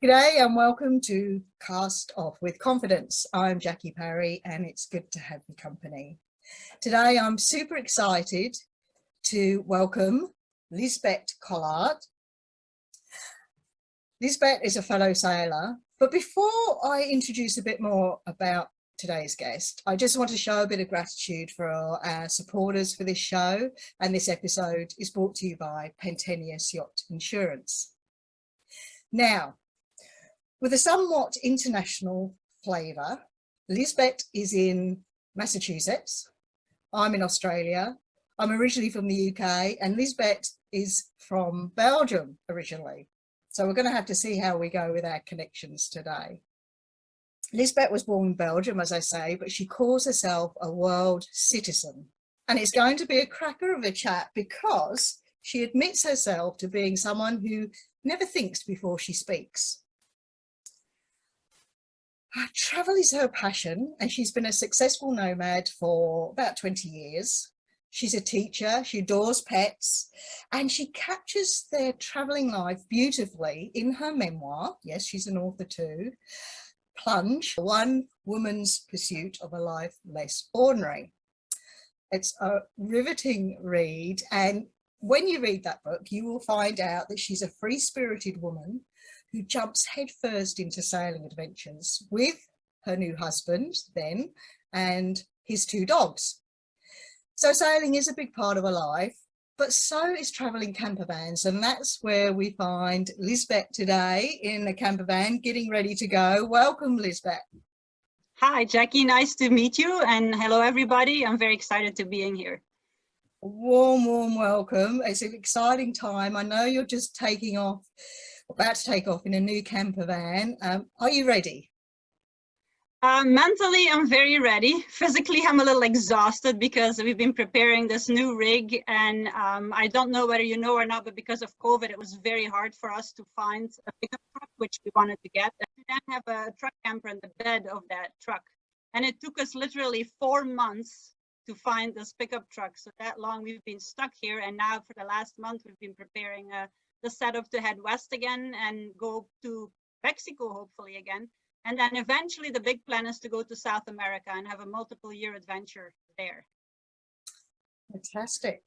G'day and welcome to Cast Off with Confidence. I'm Jackie Parry and it's good to have your company. Today I'm super excited to welcome Liesbet Collaert. Liesbet is a fellow sailor, but before I introduce a bit more about today's guest, I just want to show a bit of gratitude for our supporters for this show, and this episode is brought to you by Pentenius Yacht Insurance. Now, with a somewhat international flavour, Liesbet is in Massachusetts, I'm in Australia, I'm originally from the UK, and Liesbet is from Belgium originally. So we're going to have to see how we go with our connections today. Liesbet was born in Belgium, as I say, but she calls herself a world citizen. And it's going to be a cracker of a chat because she admits herself to being someone who never thinks before she speaks. Travel is her passion, and she's been a successful nomad for about 20 years. She's a teacher, she adores pets, and she captures their traveling life beautifully in her memoir. Yes, she's an author too. Plunge, One Woman's Pursuit of a Life Less Ordinary. It's a riveting read, and when you read that book, you will find out that she's a free-spirited woman who jumps headfirst into sailing adventures with her new husband, Ben, and his 2 dogs. So sailing is a big part of her life, but so is travelling camper vans, and that's where we find Liesbet today in a camper van getting ready to go. Welcome, Liesbet. Hi, Jackie. Nice to meet you, and hello, everybody. I'm very excited to be in here. Warm welcome. It's an exciting time. I know you're just about to take off in a new camper van. Are you ready? Mentally, I'm very ready. Physically, I'm a little exhausted because we've been preparing this new rig, and I don't know whether you know or not, but because of COVID, it was very hard for us to find a pickup truck, which we wanted to get, and we then have a truck camper in the bed of that truck. And it took us literally 4 months to find this pickup truck. So that long we've been stuck here, and now for the last month, we've been preparing the setup to head west again and go to Mexico, hopefully again. And then eventually the big plan is to go to South America and have a multiple-year adventure there. Fantastic.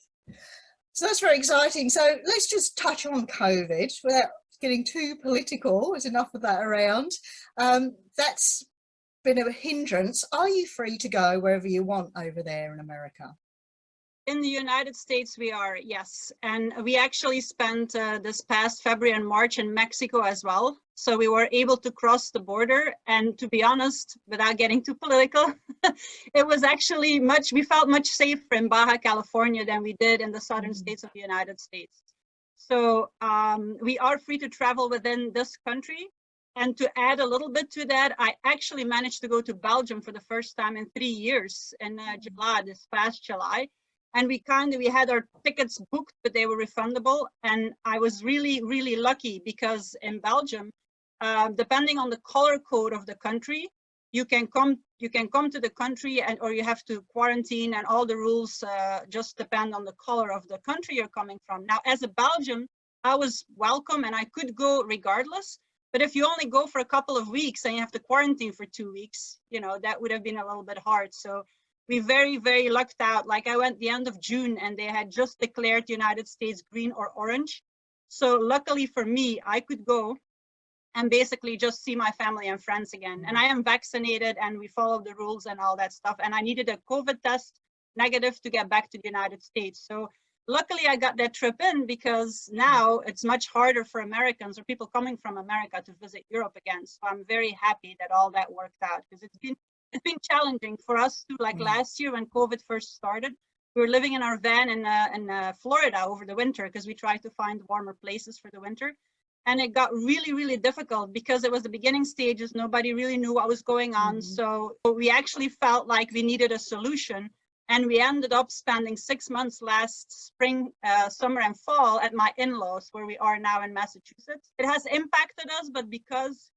So that's very exciting. So let's just touch on COVID without getting too political. There's enough of that around. That's been a hindrance. Are you free to go wherever you want over there in America? In the United States, we are, yes. And we actually spent this past February and March in Mexico as well. So we were able to cross the border. And to be honest, without getting too political, it was actually we felt much safer in Baja California than we did in the southern states of the United States. So we are free to travel within this country. And to add a little bit to that, I actually managed to go to Belgium for the first time in 3 years in July, this past July. And we had our tickets booked, but they were refundable. And I was really, really lucky because in Belgium, depending on the color code of the country, you can come to the country or you have to quarantine, and all the rules just depend on the color of the country you're coming from. Now, as a Belgian, I was welcome and I could go regardless. But if you only go for a couple of weeks and you have to quarantine for 2 weeks, that would have been a little bit hard. So we very, very lucked out. Like I went the end of June and they had just declared the United States green or orange. So luckily for me, I could go and basically just see my family and friends again. And I am vaccinated and we follow the rules and all that stuff. And I needed a COVID test negative to get back to the United States. So luckily I got that trip in, because now it's much harder for Americans or people coming from America to visit Europe again. So I'm very happy that all that worked out, because it's been challenging for us too. Like last year when COVID first started, we were living in our van in Florida over the winter because we tried to find warmer places for the winter. And it got really, really difficult because it was the beginning stages. Nobody really knew what was going on. So we actually felt like we needed a solution. And we ended up spending 6 months last spring, summer and fall at my in-laws, where we are now in Massachusetts. It has impacted us, but because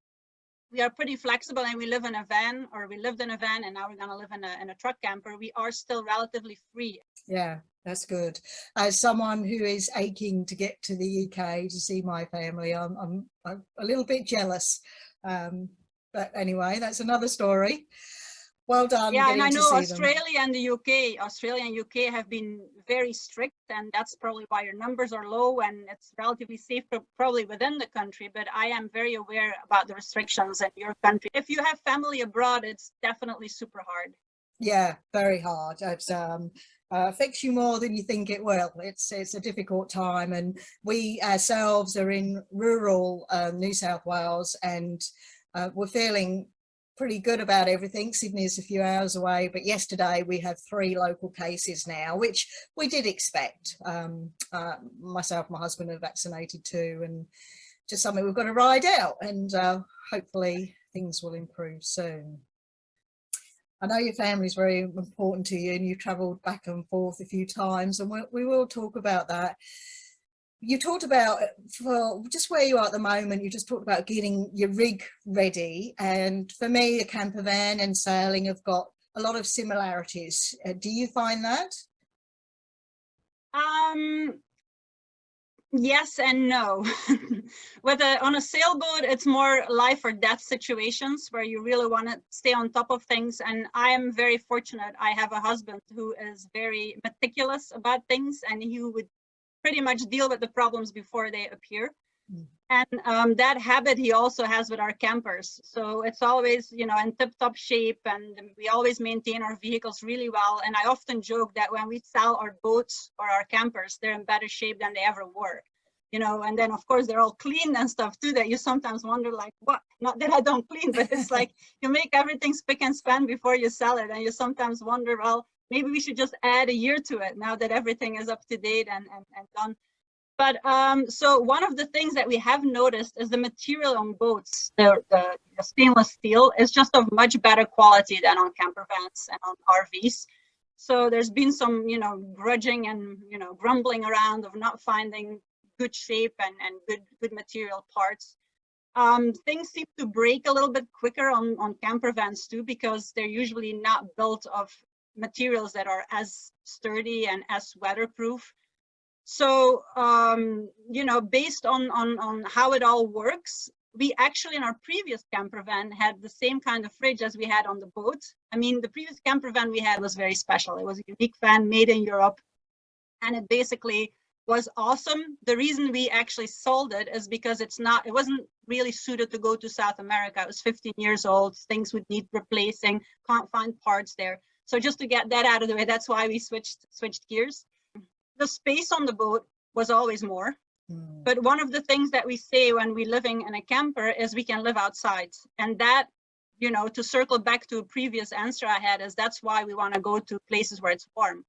we are pretty flexible and we live in a van, or we lived in a van and now we're going to live in a truck camper, we are still relatively free. Yeah, That's good. As someone who is aching to get to the UK to see my family, I'm a little bit jealous. But anyway, that's another story. Well done. Yeah, and I getting to know see them. Australia and UK have been very strict, and that's probably why your numbers are low and it's relatively safe probably within the country. But I am very aware about the restrictions in your country. If you have family abroad, it's definitely super hard. Yeah, very hard. It's affects you more than you think it will. It's a difficult time, and we ourselves are in rural New South Wales, and we're feeling pretty good about everything. Sydney is a few hours away, but yesterday we have 3 local cases now, which we did expect. Myself, my husband are vaccinated too, and just something we've got to ride out, and hopefully things will improve soon. I know your family is very important to you, and you've travelled back and forth a few times, and we will talk about that. You talked about, for just where you are at the moment, you just talked about getting your rig ready. And for me, a camper van and sailing have got a lot of similarities. Do you find that? Yes and no. On a sailboat, it's more life or death situations where you really want to stay on top of things. And I am very fortunate. I have a husband who is very meticulous about things, and he would pretty much deal with the problems before they appear. And that habit he also has with our campers. So it's always, in tip-top shape, and we always maintain our vehicles really well. And I often joke that when we sell our boats or our campers, they're in better shape than they ever were. And then of course they're all clean and stuff too, that you sometimes wonder, like, what? Not that I don't clean, but it's like you make everything spick and span before you sell it. And you sometimes wonder, well, maybe we should just add a year to it now that everything is up to date and done. But so one of the things that we have noticed is the material on boats, the stainless steel, is just of much better quality than on camper vans and on RVs. So there's been some, grudging and, grumbling around of not finding good shape and good material parts. Things seem to break a little bit quicker on camper vans too, because they're usually not built of materials that are as sturdy and as weatherproof. So, based on how it all works, we actually in our previous camper van had the same kind of fridge as we had on the boat. I mean, the previous camper van we had was very special. It was a unique van made in Europe, and it basically was awesome. The reason we actually sold it is because it wasn't really suited to go to South America. It was 15 years old. Things would need replacing, can't find parts there. So just to get that out of the way, that's why we switched gears. The space on the boat was always more. But one of the things that we say when we're living in a camper is we can live outside. And that, to circle back to a previous answer I had, is that's why we want to go to places where it's warm.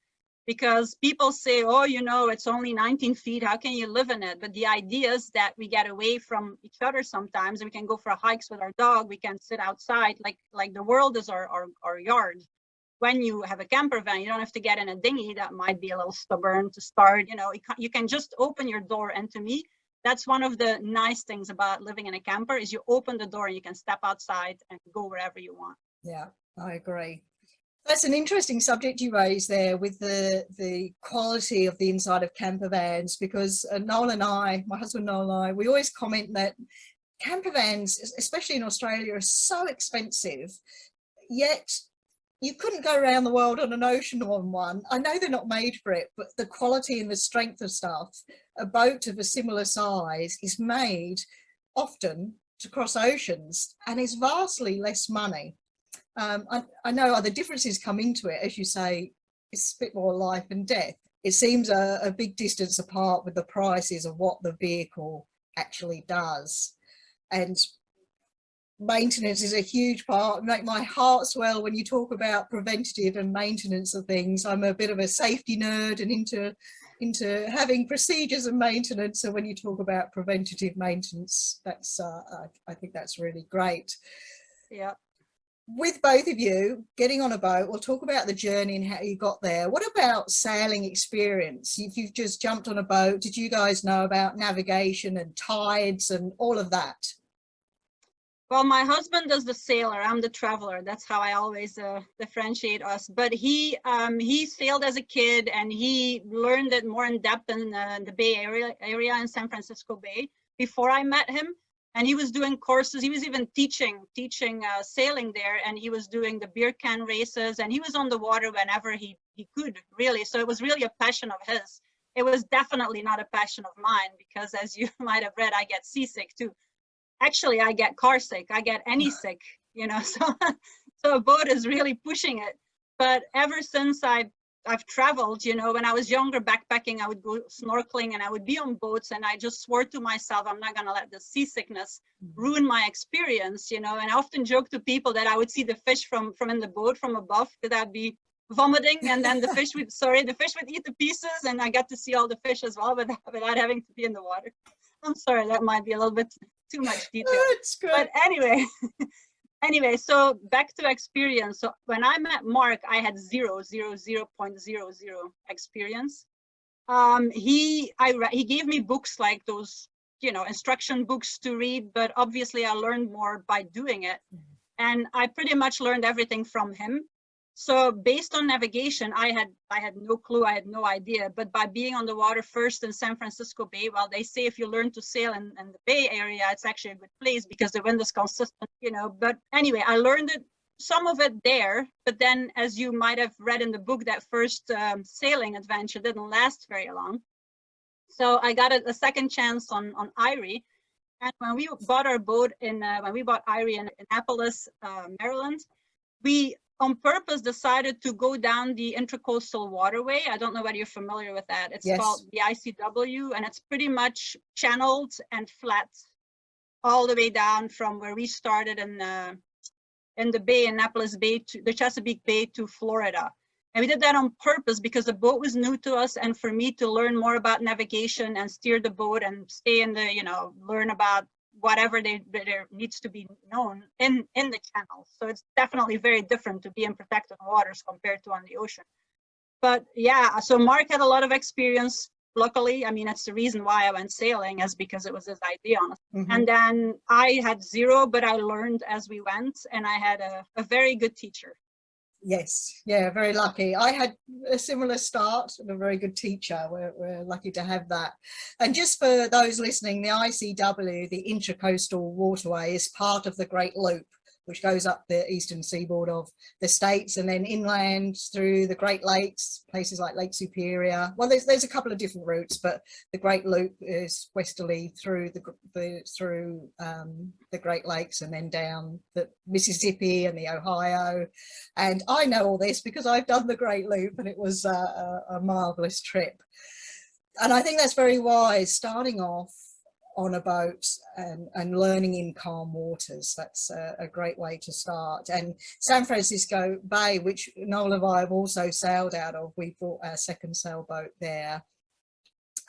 Because people say, oh, it's only 19 feet, how can you live in it? But the idea is that we get away from each other sometimes, and we can go for hikes with our dog, we can sit outside, like the world is our yard. When you have a camper van, you don't have to get in a dinghy that might be a little stubborn to start. You can just open your door. And to me, that's one of the nice things about living in a camper, is you open the door and you can step outside and go wherever you want. Yeah, I agree. That's an interesting subject you raised there with the quality of the inside of camper vans, because Noel and I, my husband Noel and I, we always comment that camper vans, especially in Australia, are so expensive, yet you couldn't go around the world on an ocean on one. I know they're not made for it, but the quality and the strength of stuff, a boat of a similar size is made often to cross oceans and is vastly less money. I know other differences come into it. As you say, it's a bit more life and death. It seems a big distance apart with the prices of what the vehicle actually does. And maintenance is a huge part. Make my heart swell when you talk about preventative and maintenance of things. I'm a bit of a safety nerd and into having procedures and maintenance. So when you talk about preventative maintenance, that's I think that's really great. Yeah. With both of you getting on a boat, we'll talk about the journey and how you got there. What about sailing experience? If you've just jumped on a boat, did you guys know about navigation and tides and all of that? Well, my husband does the sailor. I'm the traveler. That's how I always differentiate us. But he sailed as a kid, and he learned it more in depth in the Bay area in San Francisco Bay before I met him. And he was doing courses. He was even teaching sailing there, and he was doing the beer can races, and he was on the water whenever he could, really. So it was really a passion of his. It was definitely not a passion of mine, because as you might have read, I get seasick too. Actually, I get car sick. I get any sick, you know. So a boat is really pushing it. But ever since I've traveled, you know, when I was younger backpacking, I would go snorkeling and I would be on boats, and I just swore to myself, I'm not going to let the seasickness ruin my experience, you know. And I often joke to people that I would see the fish from in the boat from above, because I'd be vomiting, and then the fish would eat the pieces, and I got to see all the fish as well without having to be in the water. I'm sorry, that might be a little bit too much detail. It's good. But anyway, so back to experience. So when I met Mark, I had 0.00 experience. He gave me books like those, you know, instruction books to read, but obviously I learned more by doing it. And I pretty much learned everything from him. So based on navigation, I had no clue, I had no idea. But by being on the water first in San Francisco Bay, well, they say if you learn to sail in the Bay Area, it's actually a good place because the wind is consistent, you know. But anyway, I learned it, some of it there. But then, as you might have read in the book, that first sailing adventure didn't last very long. So I got a second chance on Erie. And when we bought our boat when we bought Erie in Annapolis, Maryland, we on purpose decided to go down the Intracoastal Waterway. I don't know whether you're familiar with that. It's called the ICW, and it's pretty much channeled and flat all the way down from where we started in the Bay, Annapolis Bay, to the Chesapeake Bay to Florida. And we did that on purpose because the boat was new to us, and for me to learn more about navigation and steer the boat and stay in the, you know, learn about whatever there needs to be known in the channel. So it's definitely very different to be in protected waters compared to on the ocean. But yeah, so Mark had a lot of experience, luckily. I mean, that's the reason why I went sailing, is because it was his idea, honestly. And then I had 0, but I learned as we went, and I had a very good teacher. Yes, yeah, very lucky. I had a similar start and a very good teacher. We're lucky to have that. And just for those listening, the ICW, the Intracoastal Waterway, is part of the Great Loop, which goes up the eastern seaboard of the States and then inland through the Great Lakes, places like Lake Superior. Well, there's a couple of different routes, but the Great Loop is westerly through the Great Lakes and then down the Mississippi and the Ohio. And I know all this because I've done the Great Loop, and it was a marvelous trip. And I think that's very wise, starting off on a boat and learning in calm waters. That's a great way to start. And San Francisco Bay, which Noel and I have also sailed out of, we bought our second sailboat there.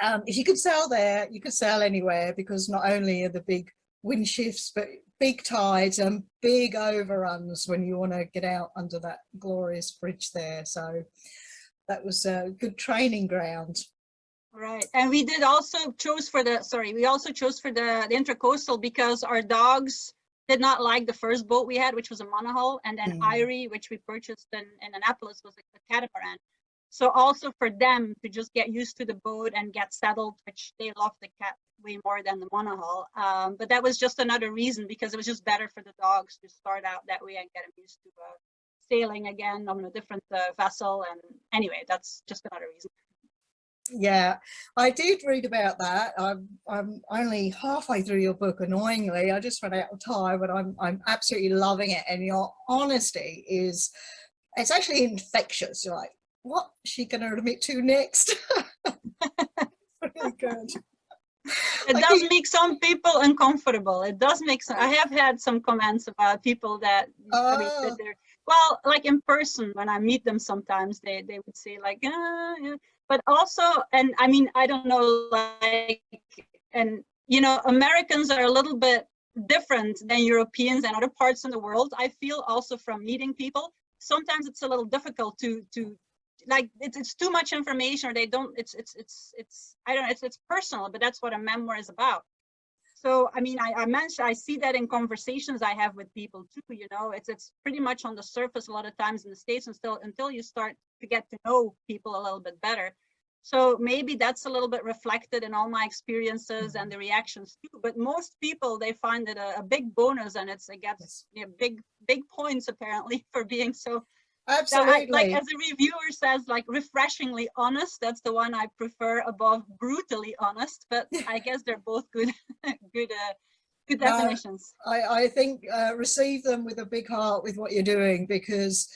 If you could sail there, you could sail anywhere, because not only are the big wind shifts, but big tides and big overruns when you want to get out under that glorious bridge there. So that was a good training ground. Right, and we also chose for the Intracoastal because our dogs did not like the first boat we had, which was a monohull, and then Erie, which we purchased in Annapolis, was a catamaran. So also for them to just get used to the boat and get settled, which they love the cat way more than the monohull. But that was just another reason, because it was just better for the dogs to start out that way and get them used to sailing again on a different vessel. And anyway, that's just another reason. Yeah, I did read about that. I'm only halfway through your book, annoyingly. I just ran out of time, but I'm absolutely loving it. And your honesty it's actually infectious. You're like, what is she going to admit to next? Really good. It does make some people uncomfortable. It does make some. I have had some comments about people that, I mean, that they're, well, like in person, when I meet them sometimes, they would say like, yeah. But also, and I mean, I don't know, like, and, you know, Americans are a little bit different than Europeans and other parts in the world. I feel also from meeting people, sometimes it's a little difficult to like, it's too much information, or they don't, it's I don't know, it's personal, but that's what a memoir is about. So, I mean, I mentioned, I see that in conversations I have with people too, you know, it's pretty much on the surface a lot of times in the States until you start to get to know people a little bit better. So maybe that's a little bit reflected in all my experiences and the reactions too. But most people, they find it a big bonus, and it gets big points apparently for being so. Absolutely. Like as a reviewer says, like refreshingly honest. That's the one I prefer above brutally honest. But I guess they're both good, good definitions. I think receive them with a big heart with what you're doing, because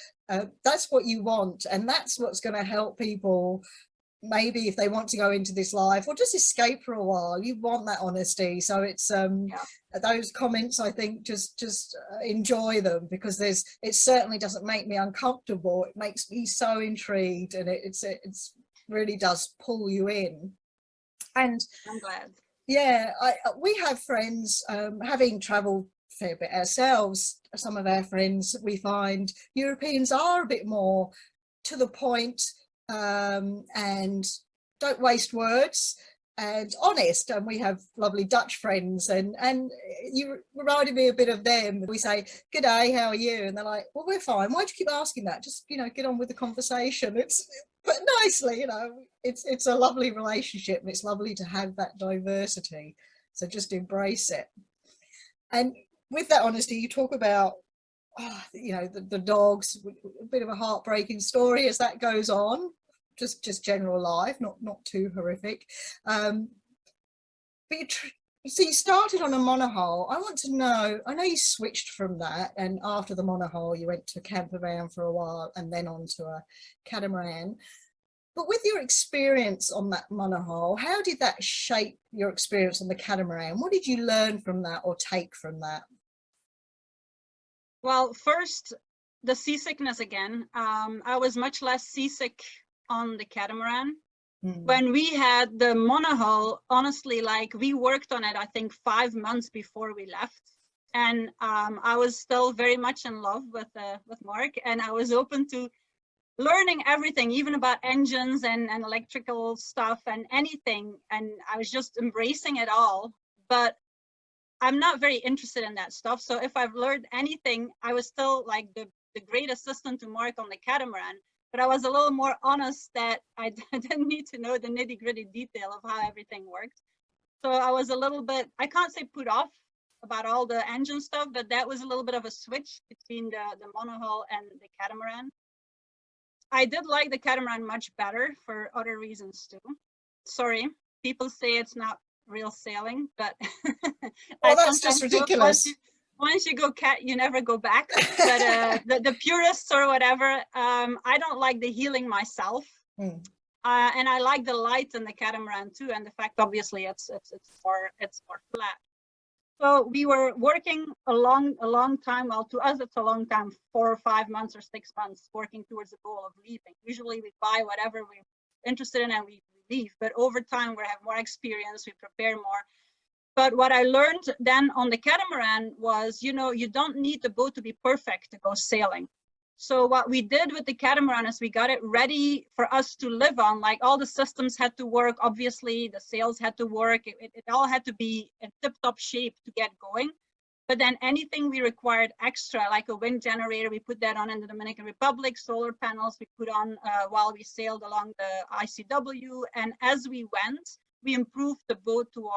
that's what you want, and that's what's going to help people. Maybe if they want to go into this life or just escape for a while, you want that honesty. So it's those comments, I think, just enjoy them, because it certainly doesn't make me uncomfortable. It makes me so intrigued, and it's really does pull you in. And I'm glad. Yeah, we have friends, having traveled a fair bit ourselves. Some of our friends, we find Europeans are a bit more to the point, and don't waste words, and honest. And we have lovely Dutch friends, and you reminded me a bit of them. We say, "Good day, how are you?" And they're like, "Well, we're fine. Why do you keep asking that? Just, you know, get on with the conversation." But nicely, you know, it's a lovely relationship, and it's lovely to have that diversity. So just embrace it. And with that honesty, you talk about, you know, the dogs, a bit of a heartbreaking story as that goes on, just general life, not too horrific. But so you started on a monohull. I want to know, I know you switched from that, and after the monohull you went to a camper van for a while and then on to a catamaran. But with your experience on that monohull, how did that shape your experience on the catamaran? What did you learn from that or take from that? Well, first, the seasickness again. I was much less seasick on the catamaran. When we had the monohull, honestly, like we worked on it, I think 5 months before we left. And I was still very much in love with Mark, and I was open to learning everything, even about engines and electrical stuff and anything. And I was just embracing it all. But I'm not very interested in that stuff. So if I've learned anything, I was still like the great assistant to Mark on the catamaran. But I was a little more honest that I didn't need to know the nitty gritty detail of how everything worked. So I was a little bit, I can't say put off about all the engine stuff, but that was a little bit of a switch between the monohull and the catamaran. I did like the catamaran much better for other reasons too. Sorry, people say it's not real sailing, but well, that's just ridiculous. Once you go cat, you never go back. But the purists or whatever, I don't like the healing myself, and I like the light in the catamaran too, and the fact obviously it's more flat. So we were working a long time. Well, to us it's a long time, 4 or 5 months or 6 months, working towards the goal of leaving. Usually we buy whatever we're interested in and we leave, but over time we have more experience, we prepare more. But what I learned then on the catamaran was, you know, you don't need the boat to be perfect to go sailing. So what we did with the catamaran is we got it ready for us to live on. Like all the systems had to work, obviously the sails had to work, it all had to be in tip-top shape to get going. But then anything we required extra, like a wind generator, we put that on in the Dominican Republic, solar panels we put on while we sailed along the ICW. And as we went, we improved the boat to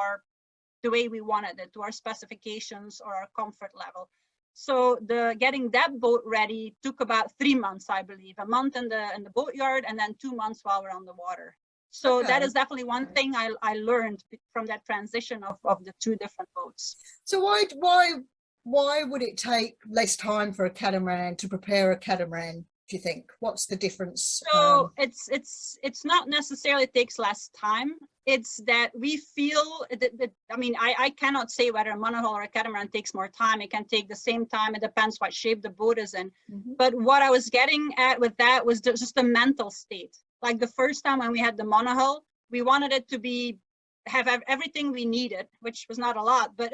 the way we wanted it, to our specifications or our comfort level. So getting that boat ready took about 3 months, I believe, a month in the boatyard and then 2 months while we're on the water. So okay. That is definitely one thing I learned from that transition of the two different boats. So why would it take less time for a catamaran to prepare a catamaran, do you think? What's the difference? So it's not necessarily takes less time. It's that we feel that I mean, I cannot say whether a monohull or a catamaran takes more time. It can take the same time. It depends what shape the boat is in. But what I was getting at with that was just the mental state. Like the first time when we had the monohull, we wanted it to have everything we needed, which was not a lot, but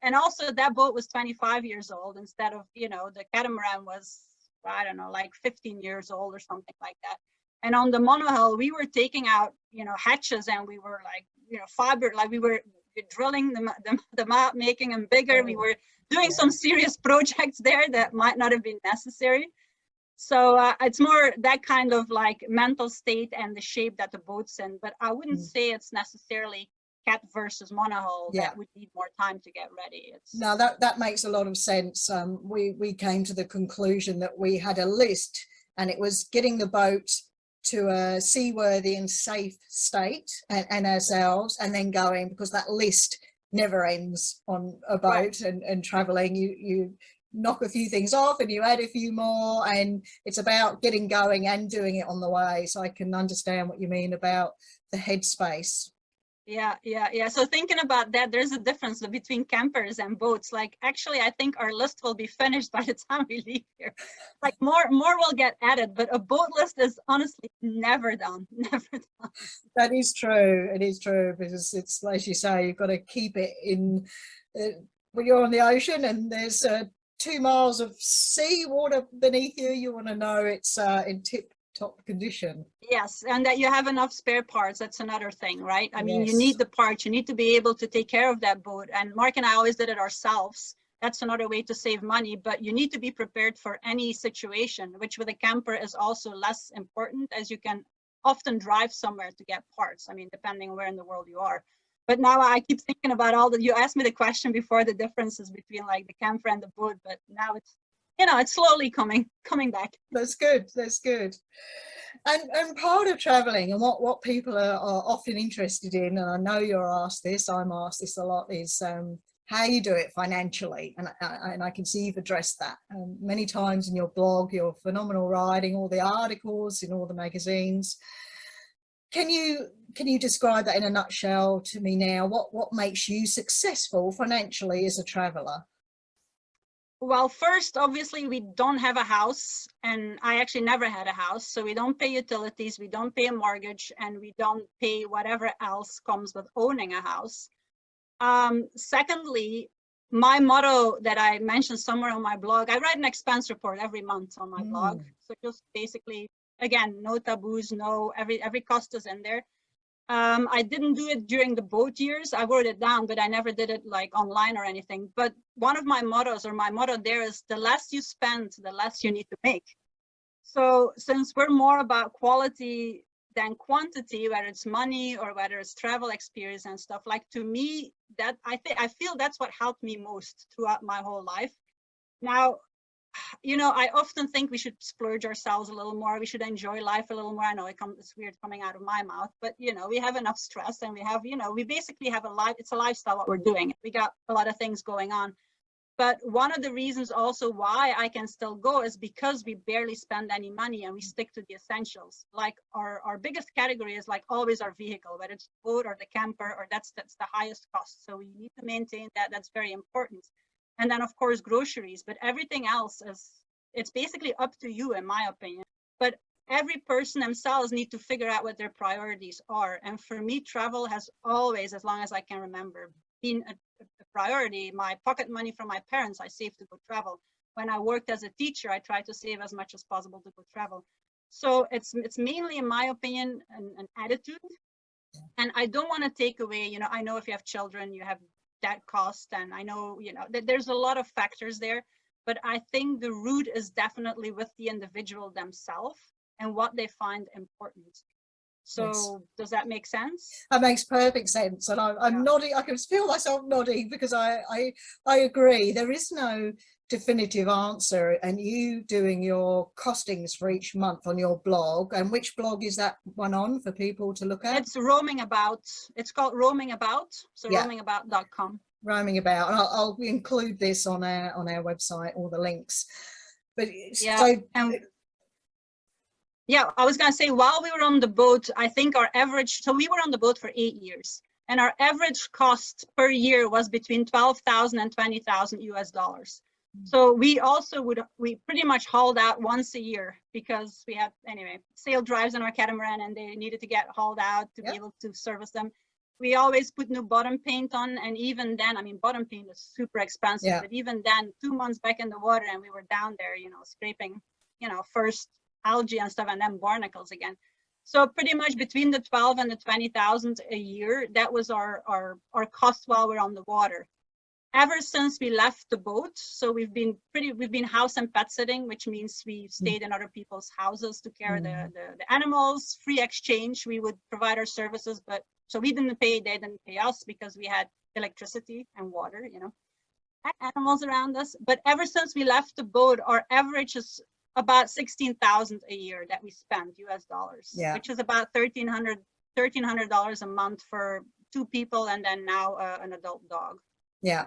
and also that boat was 25 years old instead of, you know, the catamaran was, I don't know, like 15 years old or something like that. And on the monohull, we were taking out, you know, hatches, and we were like, you know, fiber, like we were we're drilling the map, making them bigger. We were doing some serious projects there that might not have been necessary. So it's more that kind of like mental state and the shape that the boat's in. But I wouldn't say it's necessarily cat versus monohull that would need more time to get ready. No, that makes a lot of sense. We came to the conclusion that we had a list, and it was getting the boat to a seaworthy and safe state and ourselves, and then going, because that list never ends on a boat. And traveling, you knock a few things off and you add a few more, and it's about getting going and doing it on the way. So I can understand what you mean about the headspace. Yeah. So thinking about that, there's a difference between campers and boats. Like, actually, I think our list will be finished by the time we leave here. Like more will get added, but a boat list is honestly never done. Never done. That is true. It is true, because it's, as you say, you've got to keep it in when you're on the ocean and there's 2 miles of sea water beneath you. You want to know it's in tip-top condition. Yes, and that you have enough spare parts. That's another thing, right? I mean, you need the parts. You need to be able to take care of that boat. And Mark and I always did it ourselves. That's another way to save money, but you need to be prepared for any situation, which with a camper is also less important, as you can often drive somewhere to get parts. I mean, depending where in the world you are. But now I keep thinking about all that. You asked me the question before, the differences between like the camper and the boat, but now it's, it's slowly coming back. That's good. That's good. And part of traveling, and what people are often interested in, and I know you're asked this, I'm asked this a lot, is how you do it financially. And I can see you've addressed that many times in your blog, your phenomenal writing, all the articles in all the magazines. Can you describe that in a nutshell to me now? What makes you successful financially as a traveler? Well, first, obviously, we don't have a house, and I actually never had a house. So we don't pay utilities, we don't pay a mortgage, and we don't pay whatever else comes with owning a house. Secondly, my motto that I mentioned somewhere on my blog, I write an expense report every month on my blog. So just basically, again, no taboos, every cost is in there. I didn't do it during the boat years. I wrote it down, but I never did it like online or anything. But one of my mottos, or my motto there, is the less you spend, the less you need to make. So since we're more about quality than quantity, whether it's money or whether it's travel experience and stuff, like, to me, that I feel that's what helped me most throughout my whole life. Now, I often think we should splurge ourselves a little more. We should enjoy life a little more. I know it's weird coming out of my mouth, but we have enough stress, and we have, we basically have a life. It's a lifestyle what we're doing. We got a lot of things going on. But one of the reasons also why I can still go is because we barely spend any money and we stick to the essentials. Like our biggest category is like always our vehicle, whether it's the boat or the camper, or that's the highest cost. So we need to maintain that. That's very important. And then, of course, groceries, but everything else it's basically up to you, in my opinion. But every person themselves need to figure out what their priorities are. And for me, travel has always, as long as I can remember, been a priority. My pocket money from my parents, I saved to go travel. When I worked as a teacher, I tried to save as much as possible to go travel. So it's mainly, in my opinion, an attitude. And I don't want to take away, I know if you have children, you have that cost, and I know that there's a lot of factors there, but I think the root is definitely with the individual themselves and what they find important. So yes. Does that make sense? That makes perfect sense, and I'm nodding. I can feel myself nodding, because I agree. There is no definitive answer, and you doing your costings for each month on your blog. And which blog is that one on for people to look at? It's Roaming About. It's called Roaming About. So roamingabout.com. Roaming About, and I'll include this on our website, all the links. But I was gonna say, while we were on the boat, I think our average. So we were on the boat for 8 years, and our average cost per year was between $12,000 and $20,000 US. So we pretty much hauled out once a year, because we had, sail drives on our catamaran, and they needed to get hauled out to be able to service them. We always put new bottom paint on, and even then, bottom paint is super expensive, but even then, 2 months back in the water, and we were down there, scraping, first algae and stuff, and then barnacles again. So pretty much between the 12 and the 20,000 a year, that was our cost while we're on the water. Ever since we left the boat, so we've been house and pet sitting, which means we stayed in other people's houses to care the animals, free exchange. We would provide our services, but so we didn't pay, they didn't pay us because we had electricity and water, you know, and animals around us. But ever since we left the boat, our average is about 16,000 a year that we spend US dollars, which is about $1,300 a month for 2 people, and then now an adult dog. Yeah.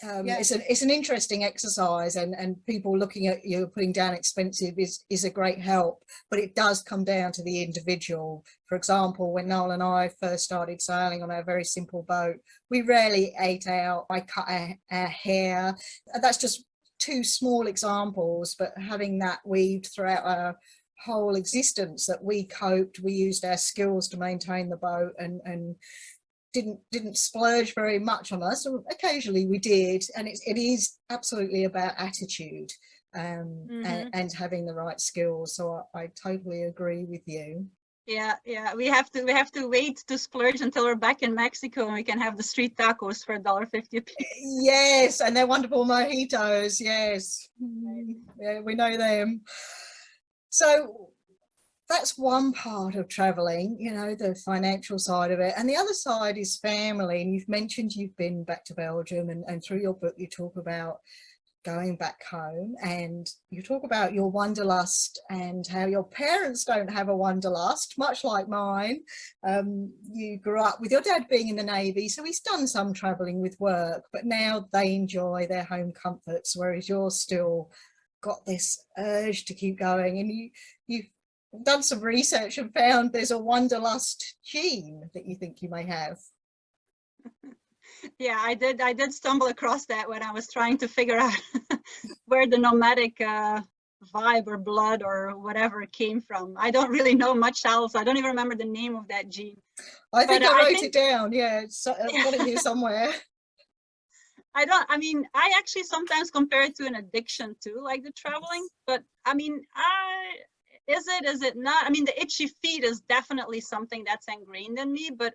It's an interesting exercise, and people looking at you putting down expensive is a great help, but it does come down to the individual. For example, when Noel and I first started sailing on our very simple boat, we rarely ate out. I cut our hair. That's just 2 small examples, but having that weaved throughout our whole existence, that we coped, we used our skills to maintain the boat, and didn't splurge very much on us. Occasionally we did, and it is absolutely about attitude and having the right skills. So I totally agree with you. Yeah, we have to wait to splurge until we're back in Mexico and we can have the street tacos for $1.50 a piece. Yes, and they're wonderful mojitos. Yes, yeah, we know them. So that's one part of traveling, you know, the financial side of it. And the other side is family. And you've mentioned you've been back to Belgium, and through your book you talk about going back home, and you talk about your wanderlust and how your parents don't have a wanderlust, much like mine. You grew up with your dad being in the Navy, so he's done some traveling with work, but now they enjoy their home comforts, whereas you're still got this urge to keep going. And you've done some research and found there's a wanderlust gene that you think you may have. Yeah, I did stumble across that when I was trying to figure out where the nomadic vibe or blood or whatever came from. I don't really know much else. I don't even remember the name of that gene. I think I wrote it down. Yeah, I've got it here somewhere. I actually sometimes compare it to an addiction too, like the traveling, but I mean, is it not? I mean, the itchy feet is definitely something that's ingrained in me, but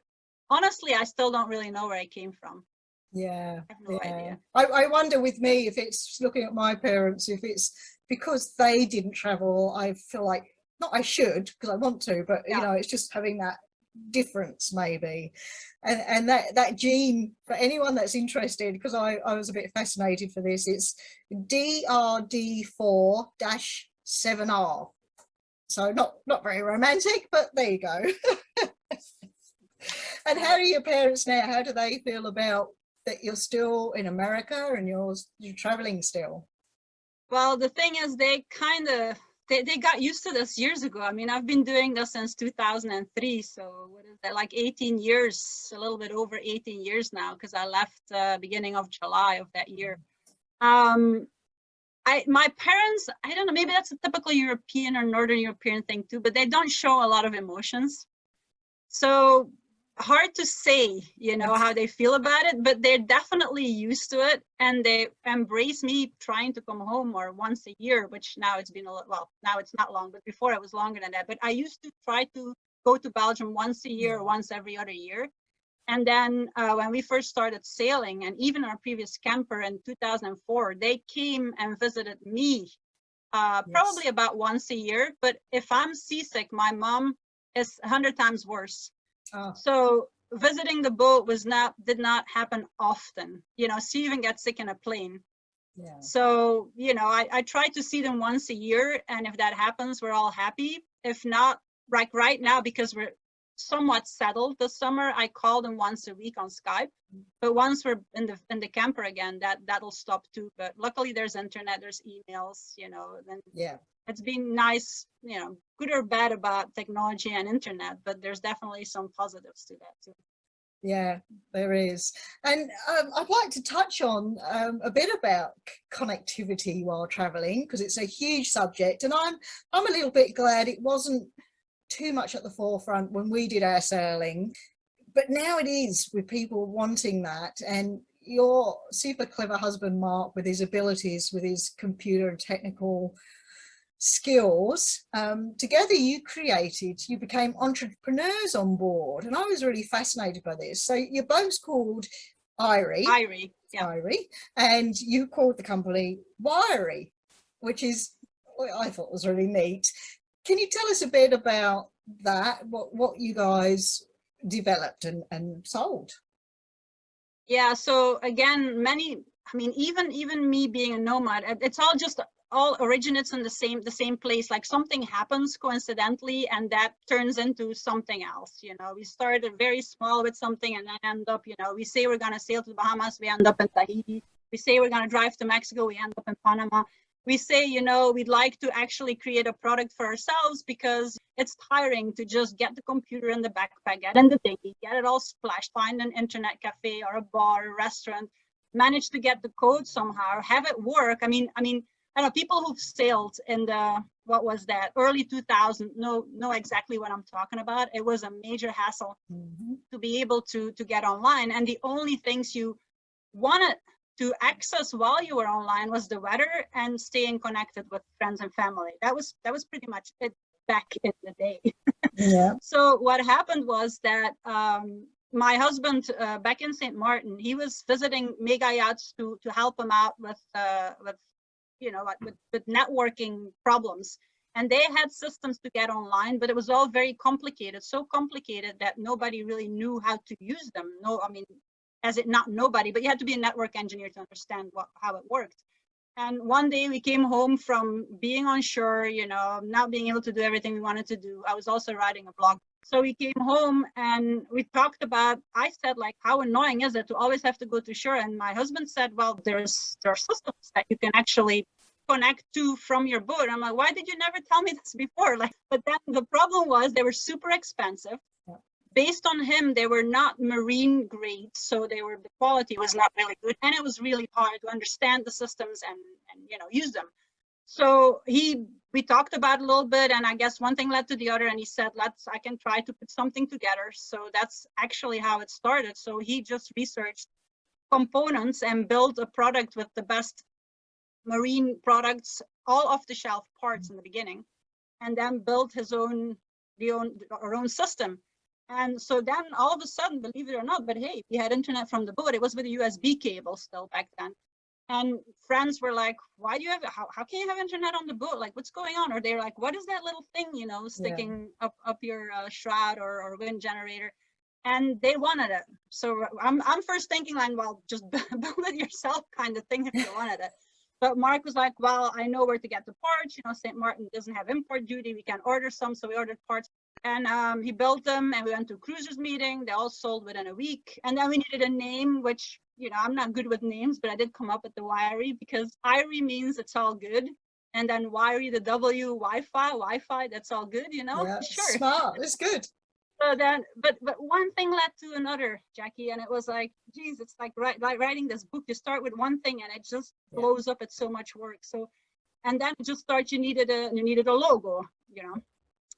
honestly, I still don't really know where I came from. Yeah, I have no idea. I wonder with me, if it's looking at my parents, if it's because they didn't travel, I feel like, not I should, because I want to, but you know, it's just having that difference maybe. And that gene, for anyone that's interested, because I was a bit fascinated for this, it's DRD4-7R. So not very romantic, but there you go. And how are your parents now? How do they feel about that you're still in America and you're traveling still? Well, the thing is, they got used to this years ago. I mean, I've been doing this since 2003. So what is that, like 18 years, a little bit over 18 years now, because I left beginning of July of that year. My parents, I don't know, maybe that's a typical European or Northern European thing too, but they don't show a lot of emotions. So hard to say, you know, how they feel about it, but they're definitely used to it, and they embrace me trying to come home or once a year, which now it's been now it's not long, but before it was longer than that. But I used to try to go to Belgium once a year, or once every other year. And then when we first started sailing, and even our previous camper in 2004, they came and visited me probably about once a year. But if I'm seasick, my mom is 100 times worse. So visiting the boat did not happen often. You know, she even got sick in a plane. Yeah. So, you know, I try to see them once a year, and if that happens, we're all happy. If not, like right now, because we're somewhat settled this summer, I call them once a week on Skype. But once we're in the camper again, that'll stop too. But luckily there's internet, there's emails, you know, and it's been nice, you know, good or bad about technology and internet, but there's definitely some positives to that too. Yeah, there is. And I'd like to touch on a bit about connectivity while traveling, because it's a huge subject, and I'm a little bit glad it wasn't too much at the forefront when we did our sailing, but now it is, with people wanting that. And your super clever husband Mark, with his abilities, with his computer and technical skills, together you became entrepreneurs on board. And I was really fascinated by this. So you're both called Irie, yeah. Irie, and you called the company Wiry, which is what I thought was really neat. Can you tell us a bit about that, what you guys developed and sold? Yeah, so again, even me being a nomad, it's all originates in the same place. Like something happens coincidentally and that turns into something else. We started very small with something and then end up, we say we're going to sail to the Bahamas, we end up in Tahiti. We say we're going to drive to Mexico, we end up in Panama. We say, we'd like to actually create a product for ourselves because it's tiring to just get the computer in the backpack, get in the dinghy, get it all splashed, find an internet cafe or a bar, a restaurant, manage to get the code somehow, have it work. I know people who've sailed in the, early 2000s know exactly what I'm talking about. It was a major hassle to be able to get online. And the only things you wanted to access while you were online was the weather and staying connected with friends and family. That was pretty much it back in the day. Yeah. So what happened was that my husband back in St. Martin, he was visiting mega yachts to help him out with networking problems. And they had systems to get online, but it was all very complicated, so complicated that nobody really knew how to use them. Not nobody, but you had to be a network engineer to understand how it worked. And one day we came home from being on shore, not being able to do everything we wanted to do. I was also writing a blog. So we came home and we talked about, I said, like, how annoying is it to always have to go to shore? And my husband said, well, there are systems that you can actually connect to from your boat. I'm like, why did you never tell me this before? But then the problem was they were super expensive. Based on him, they were not marine grade, so the quality was not really good, and it was really hard to understand the systems and use them. So we talked about it a little bit, and I guess one thing led to the other, and he said, I can try to put something together. So that's actually how it started. So he just researched components and built a product with the best marine products, all off-the-shelf parts in the beginning, and then built our own system. And so then all of a sudden, believe it or not, but hey, we had internet from the boat. It was with a USB cable still back then. And friends were like, why do you have it? How can you have internet on the boat? Like, what's going on? Or they're like, what is that little thing, sticking up your shroud or wind generator? And they wanted it. So I'm first thinking like, well, just build it yourself kind of thing if you wanted it. But Mark was like, well, I know where to get the parts. St. Martin doesn't have import duty. We can order some. So we ordered parts. And he built them and we went to a cruisers meeting. They all sold within a week. And then we needed a name, which, I'm not good with names, but I did come up with the Wiry because Irie means it's all good. And then Wiry, the W, Wi-Fi, that's all good, Yeah, sure. smart, it's good. So then, but one thing led to another, Jackie, and it was like, geez, it's like writing this book. You start with one thing and it just blows up. It's so much work. So, and then it just starts, you needed a logo,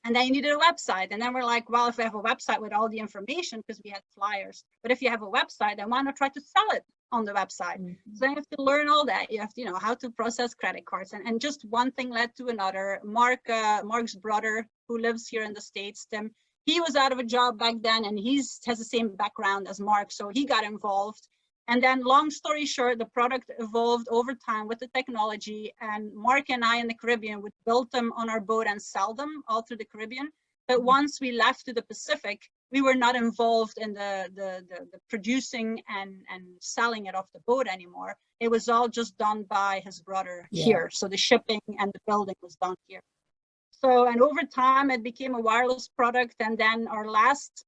and then you needed a website. And then we're like, well, if we have a website with all the information, because we had flyers, but if you have a website, then why not try to sell it on the website? So then you have to learn all that. You have to, how to process credit cards. And just one thing led to another. Mark's brother, who lives here in the States, he was out of a job back then, and has the same background as Mark. So he got involved. And then long story short, the product evolved over time with the technology, and Mark and I in the Caribbean would build them on our boat and sell them all through the Caribbean. But once we left to the Pacific, we were not involved in the producing and selling it off the boat anymore. It was all just done by his brother here. So the shipping and the building was done here. So, and over time it became a wireless product. And then our last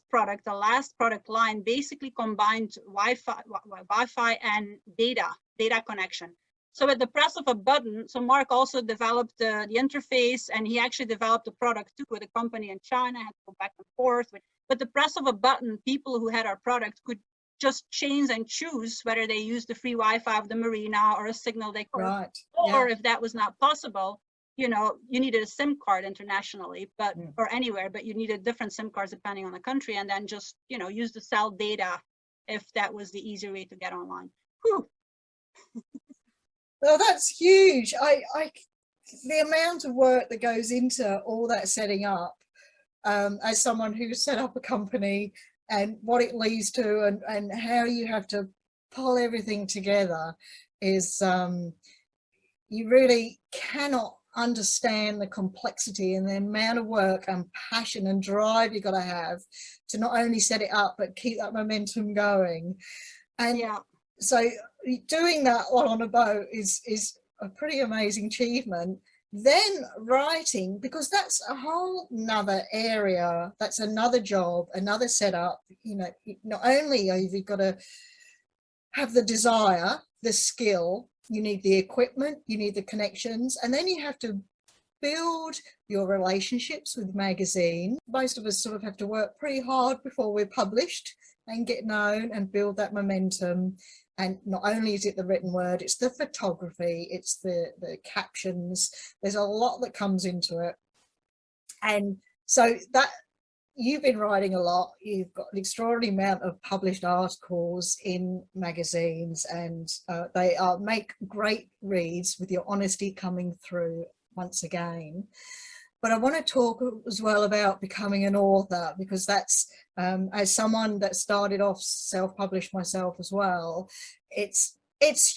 product line basically combined Wi-Fi and data connection. So at the press of a button, so Mark also developed the interface, and he actually developed a product too with a company in China, had to go back and forth. But the press of a button, people who had our product could just change and choose whether they use the free Wi-Fi of the marina or a signal they could, or if that was not possible, you needed a SIM card internationally, or anywhere, but you needed different SIM cards depending on the country, and then just, use the cell data if that was the easier way to get online. Whew. Well, that's huge. I the amount of work that goes into all that setting up, as someone who set up a company, and what it leads to, and how you have to pull everything together, is you really cannot understand the complexity and the amount of work and passion and drive you got to have to not only set it up but keep that momentum going. And Yeah. so doing that all on a boat is a pretty amazing achievement. Then writing, because that's a whole nother area, that's another job, another setup. You know, not only have you got to have the desire, the skill, you need the equipment, you need the connections, and then you have to build your relationships with magazine. Most of us sort of have to work pretty hard before we're published and get known and build that momentum. And not only is it the written word, it's the photography, it's the captions. There's a lot that comes into it. And so that, you've been writing a lot, you've got an extraordinary amount of published articles in magazines, and they make great reads with your honesty coming through once again. But I want to talk as well about becoming an author, because that's, as someone that started off self-published myself as well, it's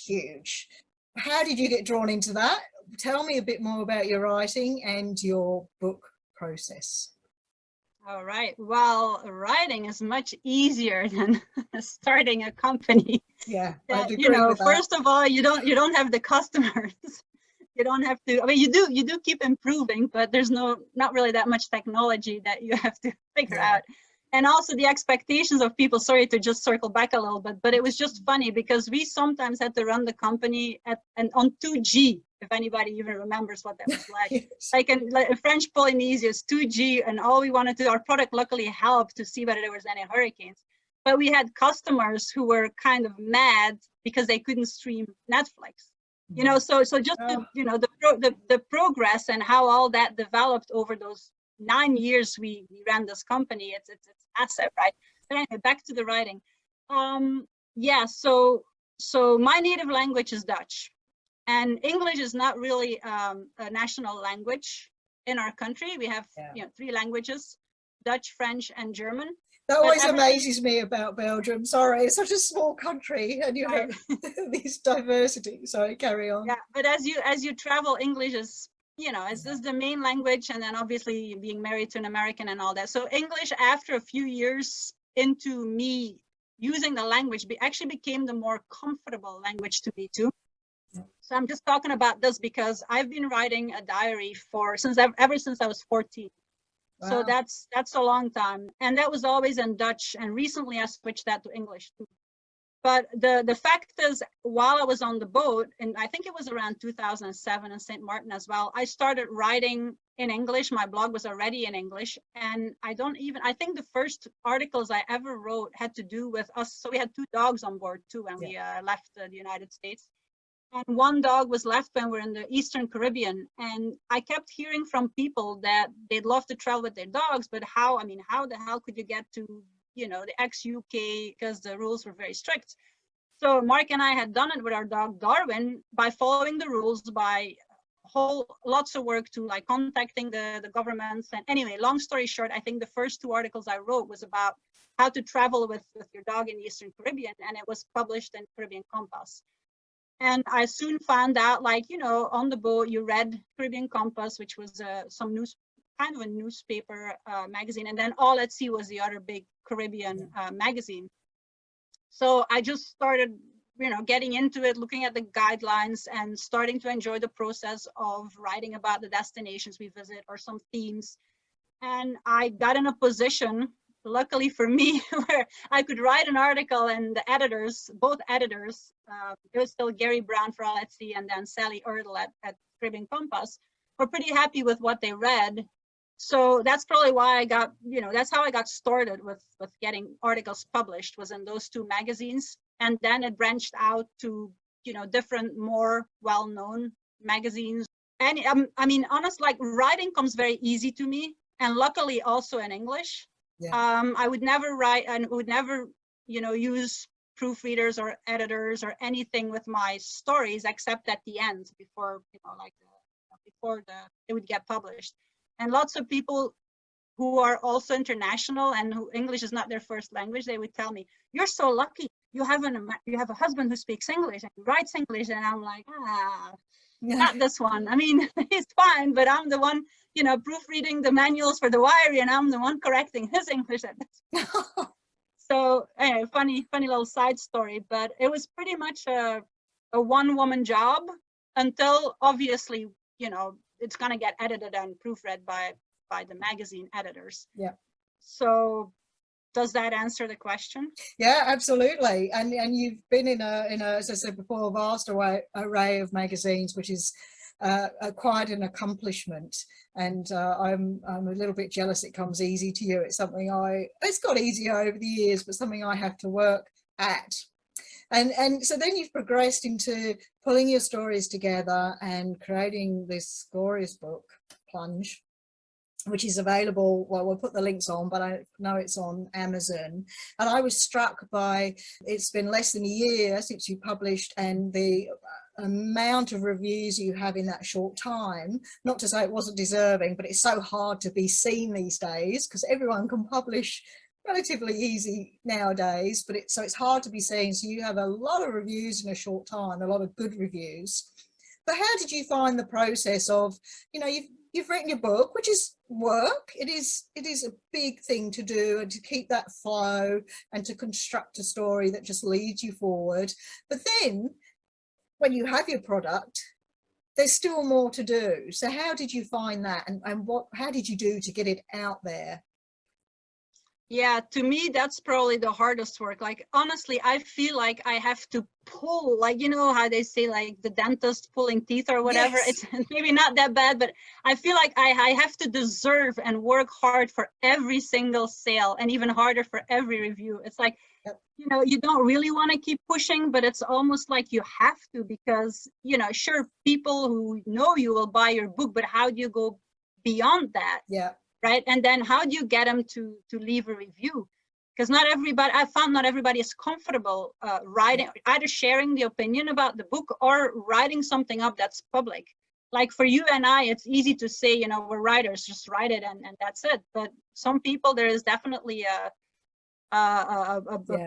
huge. How did you get drawn into that? Tell me a bit more about your writing and your book process. All right. Well, writing is much easier than starting a company. Yeah, That, I'd agree with that. first of all, you don't have the customers. You don't have to. I mean, you do keep improving, but there's not really that much technology that you have to figure out. And also the expectations of people. Sorry to just circle back a little bit, but it was just funny because we sometimes had to run the company on 2G. If anybody even remembers what that was like. Yes. Like in French Polynesia is 2G, and all we wanted to, our product luckily helped to see whether there was any hurricanes. But we had customers who were kind of mad because they couldn't stream Netflix. So just the progress and how all that developed over those 9 years we ran this company, it's massive, right? But anyway, back to the writing. So my native language is Dutch. And English is not really a national language in our country. We have 3 languages: Dutch, French, and German. That always amazes me about Belgium. Sorry, it's such a small country, and you have these diversity. Sorry, carry on. Yeah, but as you travel, English is is the main language, and then obviously being married to an American and all that. So English, after a few years into me using the language, actually became the more comfortable language to me too. So I'm just talking about this because I've been writing a diary ever since I was 14. Wow. So that's a long time. And that was always in Dutch. And recently I switched that to English too. But the fact is, while I was on the boat, and I think it was around 2007 in St. Martin as well, I started writing in English. My blog was already in English. And I think the first articles I ever wrote had to do with us. So we had 2 dogs on board too when we left the United States. And 1 dog was left when we're in the Eastern Caribbean. And I kept hearing from people that they'd love to travel with their dogs, but how the hell could you get to, the ex-UK, because the rules were very strict. So Mark and I had done it with our dog Darwin by following the rules, by lots of work to like contacting the governments. And anyway, long story short, I think the first 2 articles I wrote was about how to travel with your dog in the Eastern Caribbean. And it was published in Caribbean Compass. And I soon found out, on the boat, you read Caribbean Compass, which was kind of a newspaper magazine. And then All at Sea was the other big Caribbean magazine. So I just started, getting into it, looking at the guidelines and starting to enjoy the process of writing about the destinations we visit or some themes. And I got in a position, luckily for me, where I could write an article and the editors, both editors, it was still Gary Brown for All at Sea and then Sally Erdl at Caribbean Compass, were pretty happy with what they read. So that's probably why I got, that's how I got started with getting articles published, was in those 2 magazines. And then it branched out to, different, more well-known magazines. And honestly, writing comes very easy to me, and luckily also in English. I would never write and would never, use proofreaders or editors or anything with my stories, except at the end before, before it would get published. And lots of people who are also international and who English is not their first language, they would tell me, "You're so lucky. You have a husband who speaks English and writes English." And I'm like, not this one. I mean, it's fine, but I'm the one, proofreading the manuals for the wiry, and I'm the one correcting his English at this point. So anyway, funny little side story, but it was pretty much a one-woman job until obviously, it's gonna get edited and proofread by the magazine editors. Yeah. So does that answer the question? Yeah, absolutely. And you've been in a, as I said before, a vast array of magazines, which is quite an accomplishment. And I'm a little bit jealous it comes easy to you. It's something it's got easier over the years, but something I have to work at. And so then you've progressed into pulling your stories together and creating this glorious book, Plunge, which is available, well, we'll put the links on, but I know it's on Amazon. And I was struck by, it's been less than a year since you published, and the amount of reviews you have in that short time. Not to say it wasn't deserving, but it's so hard to be seen these days because everyone can publish relatively easy nowadays, but so it's hard to be seen. So you have a lot of reviews in a short time, a lot of good reviews. But how did you find the process of, you've written your book, which is work. It is a big thing to do, and to keep that flow and to construct a story that just leads you forward. But then when you have your product, there's still more to do. So how did you find that, and how did you do to get it out there? Yeah, to me, that's probably the hardest work. Like, honestly, I feel like I have to pull, like, how they say, like the dentist pulling teeth or whatever. Yes. It's maybe not that bad, but I feel like I have to deserve and work hard for every single sale, and even harder for every review. It's like, Yep. You don't really want to keep pushing, but it's almost like you have to, because, sure, people who know you will buy your book, but how do you go beyond that? Yeah. Right? And then how do you get them to leave a review? Because I found not everybody is comfortable writing, either sharing the opinion about the book or writing something up that's public. Like for you and I, it's easy to say, we're writers, just write it and that's it. But some people, there is definitely a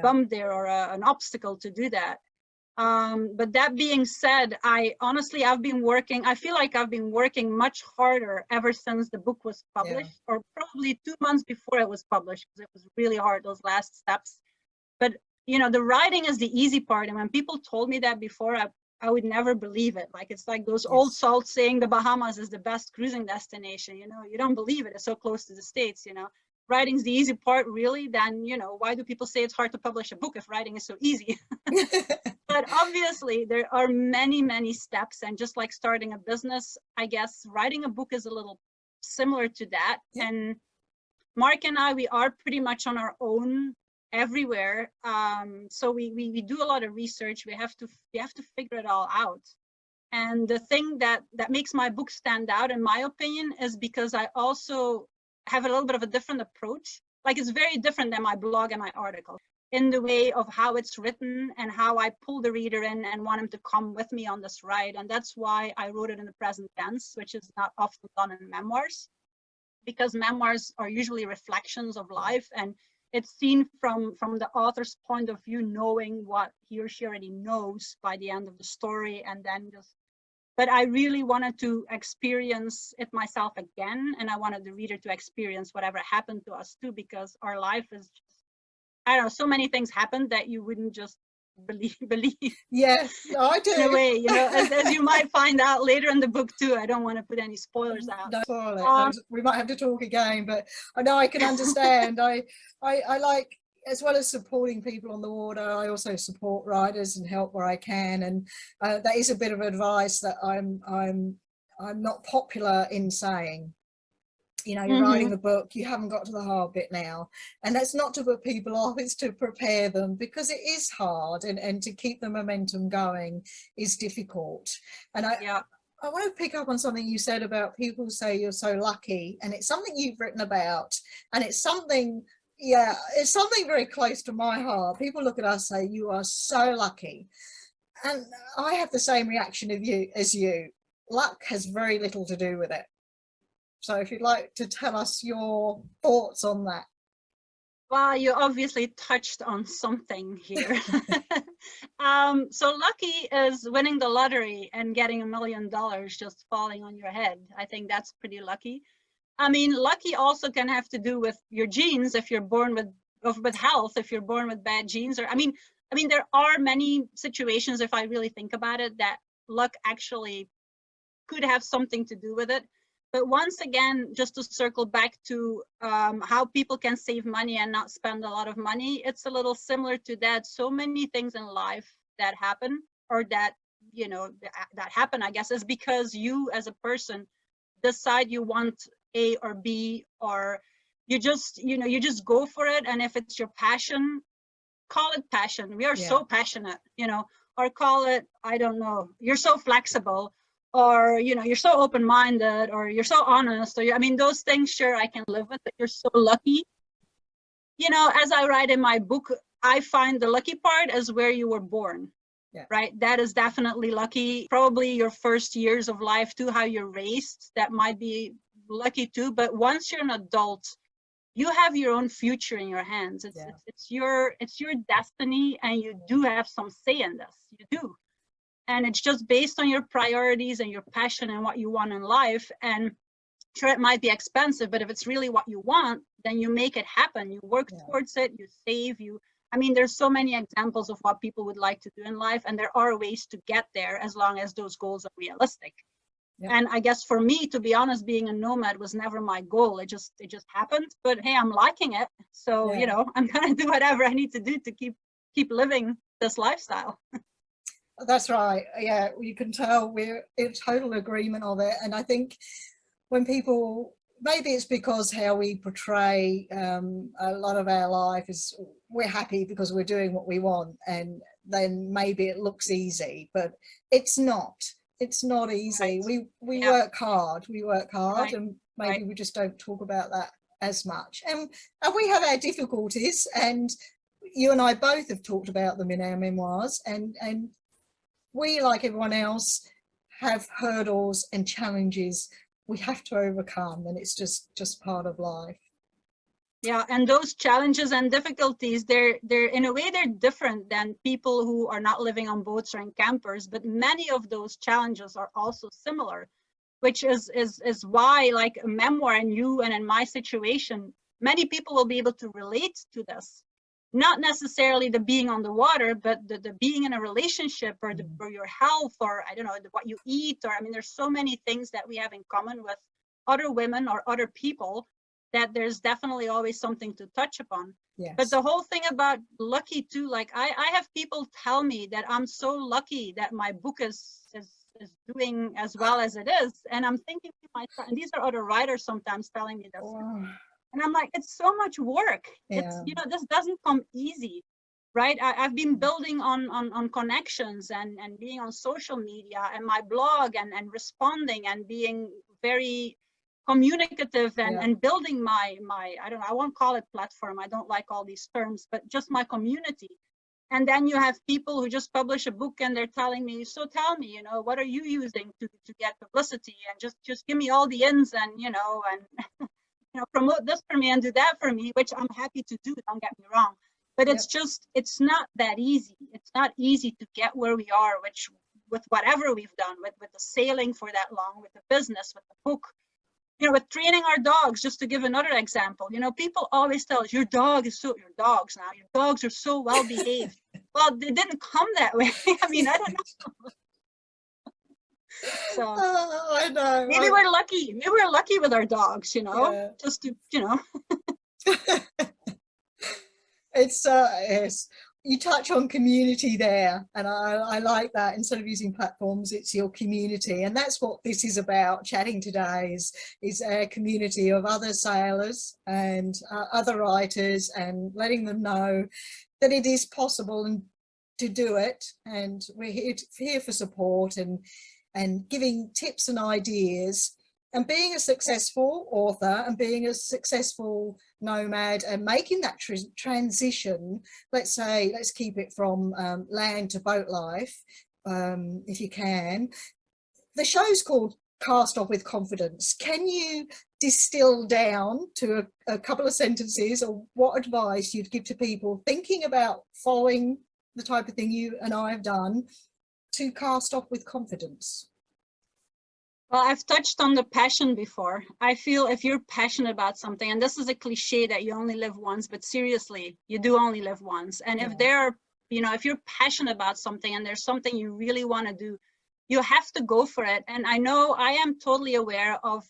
bump there, or an obstacle to do that. But that being said, I feel like I've been working much harder ever since the book was published, or probably 2 months before it was published, because it was really hard, those last steps. But, the writing is the easy part. And when people told me that before, I would never believe it. Like, it's like those old salts saying the Bahamas is the best cruising destination. You don't believe it. It's so close to the States, Writing's the easy part, really. Then, why do people say it's hard to publish a book if writing is so easy? But obviously there are many, many steps, and just like starting a business, I guess writing a book is a little similar to that. Yeah. And Mark and I, we are pretty much on our own everywhere. So we do a lot of research. We have to figure it all out. And the thing that makes my book stand out, in my opinion, is because I also have a little bit of a different approach. Like, it's very different than my blog and my article, in the way of how it's written and how I pull the reader in and want him to come with me on this ride. And that's why I wrote it in the present tense, which is not often done in memoirs, because memoirs are usually reflections of life, and it's seen from the author's point of view, knowing what he or she already knows by the end of the story, and then but I really wanted to experience it myself again, and I wanted the reader to experience whatever happened to us too, because our life is just, I don't know, so many things happen that you wouldn't just believe. Yes, I do. In a way, as you might find out later in the book too. I don't want to put any spoilers out. No, spoil it. We might have to talk again, but I know I can understand. I like, as well as supporting people on the water, I also support riders and help where I can. And that is a bit of advice that I'm not popular in saying. You're writing a book, you haven't got to the hard bit now. And that's not to put people off, it's to prepare them, because it is hard, and to keep the momentum going is difficult. And I want to pick up on something you said about people say you're so lucky, and it's something you've written about, and it's something very close to my heart. People look at us and say, you are so lucky. And I have the same reaction as you. luck has very little to do with it. So if you'd like to tell us your thoughts on that. Well, you obviously touched on something here. So lucky is winning the lottery and getting $1 million just falling on your head. I think that's pretty lucky. I mean, lucky also can have to do with your genes. If you're born with health, if you're born with bad genes, or I mean, there are many situations, if I really think about it, that luck actually could have something to do with it. But once again, just to circle back to how people can save money and not spend a lot of money, it's a little similar to that. So many things in life that happen, or that, you know, that happen, I guess, is because you as a person decide you want A or B, or you just, you know, you just go for it. And if it's your passion, call it passion. We are so passionate, you know, or call it, I don't know, you're so flexible, or, you know, you're so open-minded, or you're so honest, or I mean, those things, sure, I can live with, but you're so lucky. You know, as I write in my book, I find the lucky part is where you were born, right? That is definitely lucky. Probably your first years of life too, how you're raised, that might be lucky too. But once you're an adult, you have your own future in your hands. It's your destiny, and you do have some say in this. You do. And it's just based on your priorities and your passion and what you want in life. And sure, it might be expensive, but if it's really what you want, then you make it happen. You work towards it, you save, I mean, there's so many examples of what people would like to do in life, and there are ways to get there as long as those goals are realistic. And I guess for me, to be honest, being a nomad was never my goal. It just happened. But hey, I'm liking it. So, you know, I'm gonna do whatever I need to do to keep living this lifestyle. That's right. Yeah, you can tell we're in total agreement of it. And I think when people, maybe it's because how we portray a lot of our life is we're happy because we're doing what we want, and then maybe it looks easy, but it's not. It's not easy. We work hard. We work hard, and maybe we just don't talk about that as much. And we have our difficulties, and you and I both have talked about them in our memoirs, and we, like everyone else, have hurdles and challenges we have to overcome, and it's just part of life. Yeah, and those challenges and difficulties, they're in a way they're different than people who are not living on boats or in campers, but many of those challenges are also similar, which is why, like a memoir in you and in my situation, many people will be able to relate to this. Not necessarily the being on the water, but the being in a relationship, or or your health, or I don't know, what you eat, or I mean, there's so many things that we have in common with other women or other people, that there's definitely always something to touch upon. But the whole thing about lucky too, like I have people tell me that I'm so lucky that my book is doing as well as it is. And I'm thinking to myself, and these are other writers sometimes telling me this. And I'm like, it's so much work. It's, you know, this doesn't come easy, right? I've been building on connections and being on social media and my blog and responding and being very communicative and building my, I don't know, I won't call it platform. I don't like all these terms, but just my community. And then you have people who just publish a book and they're telling me, so tell me, you know, what are you using to get publicity? And just give me all the ins and, you know, and you know, promote this for me and do that for me, which I'm happy to do, don't get me wrong. But it's just, it's not that easy. It's not easy to get where we are, which with whatever we've done, with the sailing for that long, with the business, with the book, you know, with training our dogs, just to give another example. You know, people always tell us, your dogs are so well behaved. Well, they didn't come that way. I mean, I don't know. So I know. Maybe we're lucky. Maybe we're lucky with our dogs, you know, just to, you know. It's yes. You touch on community there, and I like that. Instead of using platforms, it's your community, and that's what this is about. Chatting today is a community of other sailors and other writers, and letting them know that it is possible and to do it. And we're here for support and giving tips and ideas, and being a successful author and being a successful nomad and making that transition. Let's say, let's keep it from land to boat life, if you can. the show's called Cast Off with Confidence. Can you distill down to a couple of sentences or what advice you'd give to people thinking about following the type of thing you and I have done to cast off with confidence? Well, I've touched on the passion before. I feel if you're passionate about something, and this is a cliche that you only live once, but seriously, you do only live once. And if if you're passionate about something and there's something you really want to do, you have to go for it. And I know I am totally aware of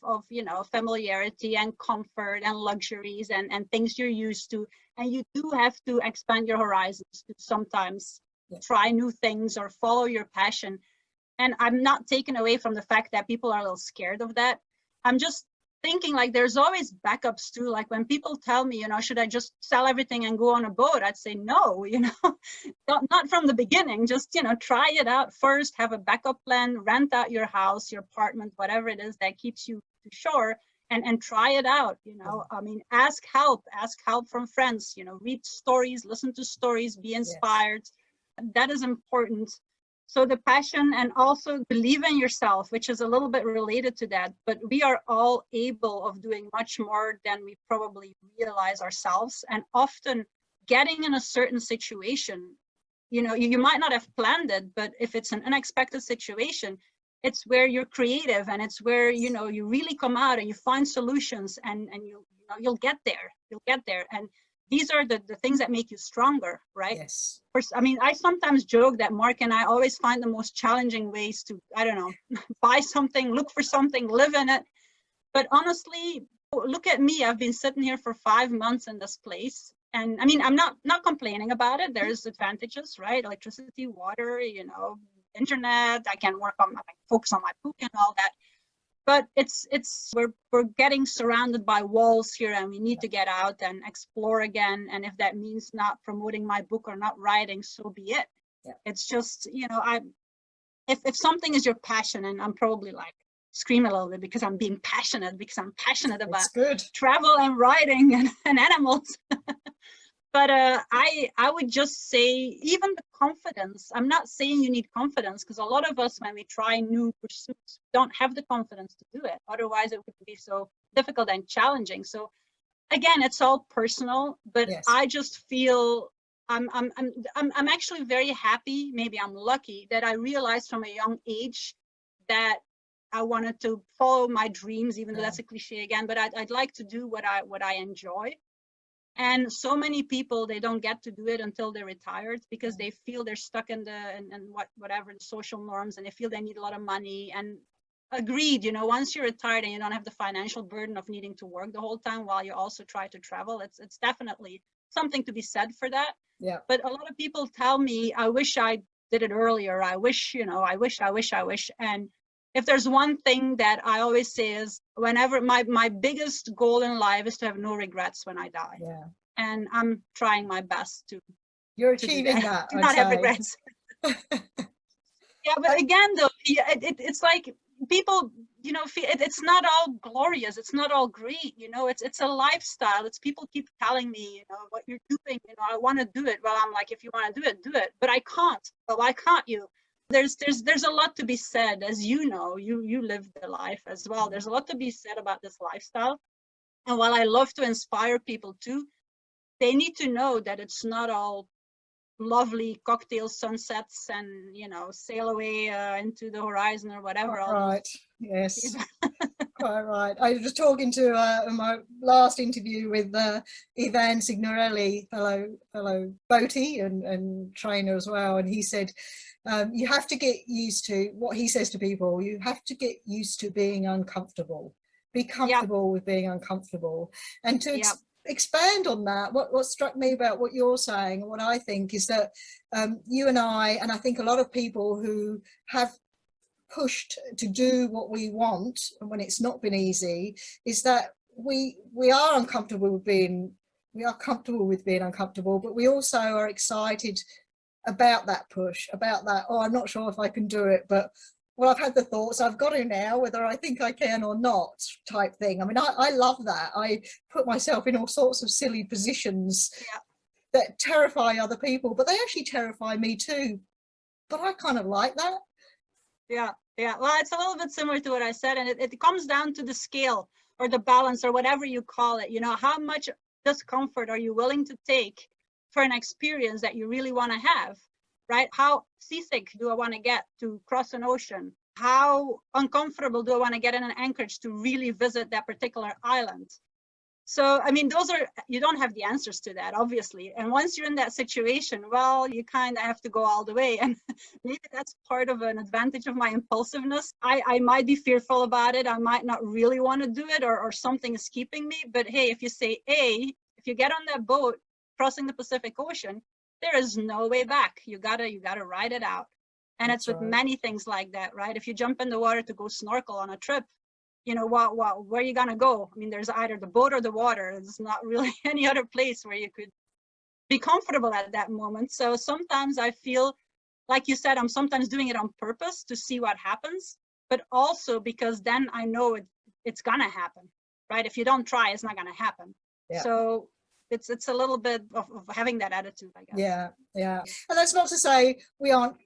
familiarity and comfort and luxuries and things you're used to. And you do have to expand your horizons to sometimes try new things or follow your passion. And I'm not taken away from the fact that people are a little scared of that. I'm just thinking like there's always backups too. Like when people tell me, should I just sell everything and go on a boat? I'd say no, not from the beginning. Just, try it out first, have a backup plan, rent out your house, your apartment, whatever it is that keeps you to shore, and try it out. I mean, ask help from friends, read stories, listen to stories, be inspired. Yes. That is important. So the passion, and also believe in yourself, which is a little bit related to that, but we are all able of doing much more than we probably realize ourselves. And often getting in a certain situation, you might not have planned it, but if it's an unexpected situation, it's where you're creative, and it's where, you really come out and you find solutions, and you'll get there. And these are the things that make you stronger, right? Yes. I mean, I sometimes joke that Mark and I always find the most challenging ways to, buy something, look for something, live in it. But honestly, look at me. I've been sitting here for 5 months in this place. And I mean, I'm not complaining about it. There's advantages, right? Electricity, water, internet. I can focus on my book and all that. But we're getting surrounded by walls here, and we need to get out and explore again. And if that means not promoting my book or not writing, so be it. Yeah. It's just, if something is your passion, and I'm probably like screaming a little bit because I'm being passionate, about travel and writing and animals. But I would just say, even the confidence, I'm not saying you need confidence, because a lot of us, when we try new pursuits, don't have the confidence to do it. Otherwise, it would be so difficult and challenging. So again, it's all personal, but yes. I just feel I'm actually very happy. Maybe I'm lucky that I realized from a young age that I wanted to follow my dreams, even though that's a cliche again, but I'd like to do what I enjoy. And so many people, they don't get to do it until they're retired, because they feel they're stuck in whatever the social norms, and they feel they need a lot of money. And agreed, once you're retired and you don't have the financial burden of needing to work the whole time while you also try to travel, it's definitely something to be said for that. Yeah. But a lot of people tell me, I wish I did it earlier. I wish. And if there's one thing that I always say is, whenever my biggest goal in life is to have no regrets when I die. Yeah. And I'm trying my best to. You're achieving that. To not have regrets. Yeah, but again, though, it's like people, it's not all glorious. It's not all great. It's a lifestyle. It's people keep telling me, what you're doing. I want to do it. Well, I'm like, if you want to do it, but I can't. Well, why can't you? There's a lot to be said, as you live the life as well. There's a lot to be said about this lifestyle. And while I love to inspire people too, they need to know that it's not all lovely cocktail sunsets and, sail away into the horizon or whatever. Right. Yes. Quite right. I was talking to my last interview with Ivan Signorelli, fellow boatie and trainer as well, and he said, you have to get used to what he says to people. You have to get used to being uncomfortable. Be comfortable with being uncomfortable. And to expand on that, what struck me about what you're saying, and what I think is that you and I think a lot of people who have pushed to do what we want, and when it's not been easy, is that we are uncomfortable with being uncomfortable, but we also are excited about that push, about that, I'm not sure if I can do it, but I've had the thoughts, I've got to now, whether I think I can or not, type thing. I mean, I love that. I put myself in all sorts of silly positions that terrify other people, but they actually terrify me too. But I kind of like that. Yeah. Yeah, well, it's a little bit similar to what I said, and it comes down to the scale or the balance or whatever you call it. You know, how much discomfort are you willing to take for an experience that you really want to have, right? How seasick do I want to get to cross an ocean? How uncomfortable do I want to get in an anchorage to really visit that particular island? So, I mean, you don't have the answers to that, obviously. And once you're in that situation, well, you kind of have to go all the way. And maybe that's part of an advantage of my impulsiveness. I might be fearful about it. I might not really want to do it, or something is keeping me. But hey, if you say if you get on that boat crossing the Pacific Ocean, there is no way back. You gotta ride it out. And That's it's with right. many things like that, right? If you jump in the water to go snorkel on a trip, you know, where are you gonna go? I mean, there's either the boat or the water. There's not really any other place where you could be comfortable at that moment. So sometimes I feel, like you said, I'm sometimes doing it on purpose to see what happens, but also because then I know it's gonna happen, right? If you don't try, it's not gonna happen. Yeah. So it's a little bit of having that attitude, I guess. Yeah, yeah. And that's not to say we aren't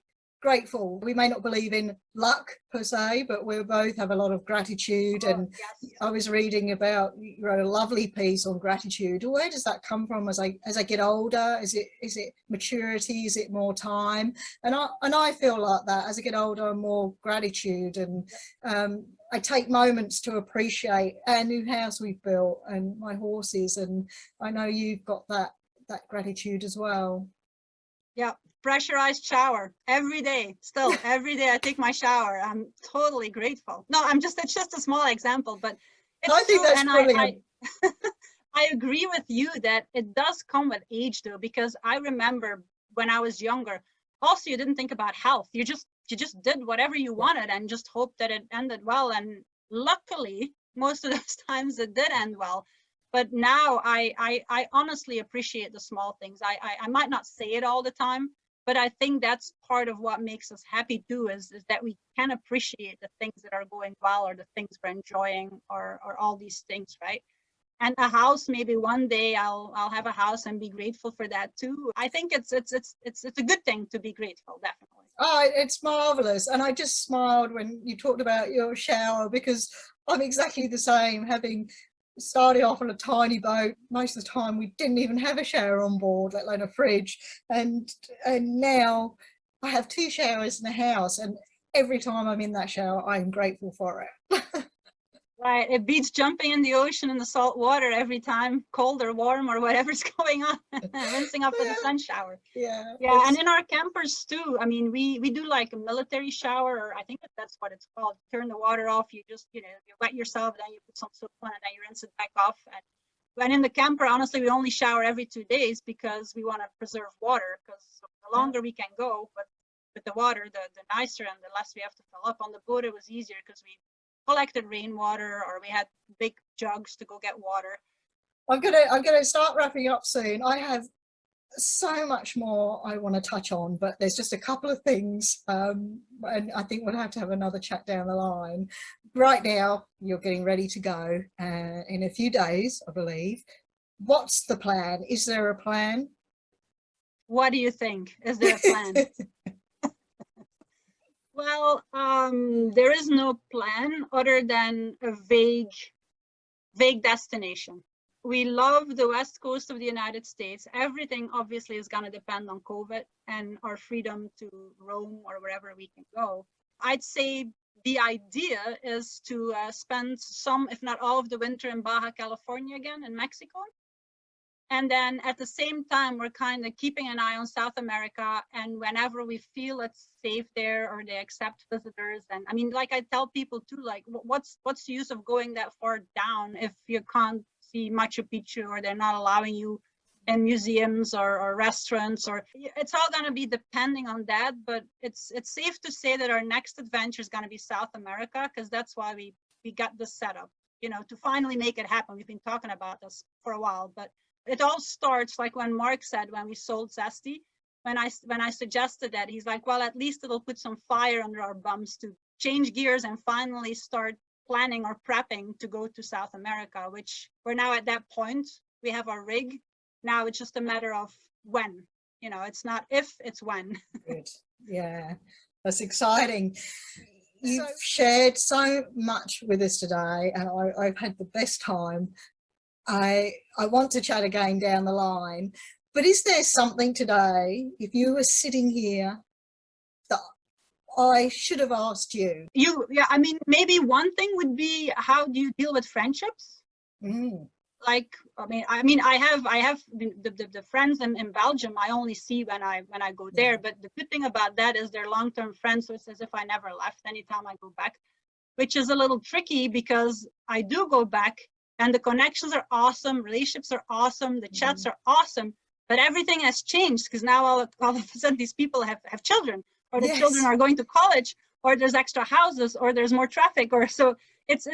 grateful. We may not believe in luck per se, but we both have a lot of gratitude. And Yes. I was reading about, you wrote a lovely piece on gratitude. Where does that come from as I get older? Is it maturity? Is it more time? And I feel like that as I get older, more gratitude, and I take moments to appreciate our new house we've built and my horses, and I know you've got that gratitude as well. Yeah, pressurized shower every day. Still, every day I take my shower. I'm totally grateful. No, it's just a small example, but it's I think true. that's And brilliant. I agree with you that it does come with age though, because I remember when I was younger, also you didn't think about health. You just did whatever you wanted and just hoped that it ended well. And luckily, most of those times it did end well. But now I honestly appreciate the small things. I might not say it all the time, but I think that's part of what makes us happy too, is that we can appreciate the things that are going well, or the things we're enjoying, or all these things, right? And a house, maybe one day I'll have a house and be grateful for that too. I think it's a good thing to be grateful, definitely. Oh, it's marvelous. And I just smiled when you talked about your shower, because I'm exactly the same. Having started off on a tiny boat, most of the time we didn't even have a shower on board, let alone a fridge. And now I have 2 showers in the house, and every time I'm in that shower, I'm grateful for it. Right, it beats jumping in the ocean in the salt water every time, cold or warm or whatever's going on, rinsing off with a sun shower. Yeah. Yeah, and in our campers too. I mean, we do like a military shower, or I think that's what it's called. Turn the water off. You just, you wet yourself, then you put some soap on, and then you rinse it back off. And when in the camper, honestly, we only shower every 2 days because we want to preserve water. Because the longer we can go, but with the water, the nicer, and the less we have to fill up. On the boat, it was easier because we collected rainwater, or we had big jugs to go get water. I'm gonna start wrapping up soon. I have so much more I want to touch on, but there's just a couple of things, and I think we'll have to have another chat down the line. Right now, you're getting ready to go in a few days, I believe. What's the plan? Is there a plan? What do you think? Is there a plan? Well, there is no plan other than a vague destination. We love the West Coast of the United States. Everything obviously is going to depend on COVID and our freedom to roam or wherever we can go. I'd say the idea is to spend some, if not all of the winter in Baja California again, in Mexico. And then at the same time, we're kind of keeping an eye on South America. And whenever we feel it's safe there, or they accept visitors, and I mean, like I tell people too, like, what's the use of going that far down if you can't see Machu Picchu, or they're not allowing you in museums or restaurants? Or it's all going to be depending on that. But it's safe to say that our next adventure is going to be South America, because that's why we got this set up, to finally make it happen. We've been talking about this for a while, but it all starts like when Mark said, when we sold Zesty, when I suggested that, he's like, well, at least it'll put some fire under our bums to change gears and finally start planning or prepping to go to South America, which we're now at that point. We have our rig. Now it's just a matter of when, it's not if, it's when. Good. Yeah, that's exciting. You've shared so much with us today, and I've had the best time. I want to chat again down the line, but is there something today, if you were sitting here, that I should have asked you? Yeah, I mean, maybe one thing would be, how do you deal with friendships? Like, I mean, I have the friends in Belgium I only see when I go there. But the good thing about that is they're long-term friends, so it's as if I never left anytime I go back, which is a little tricky because I do go back and the connections are awesome, relationships are awesome, the chats are awesome, but everything has changed because now all of a sudden these people have children, or the children are going to college, or there's extra houses, or there's more traffic, or so it's a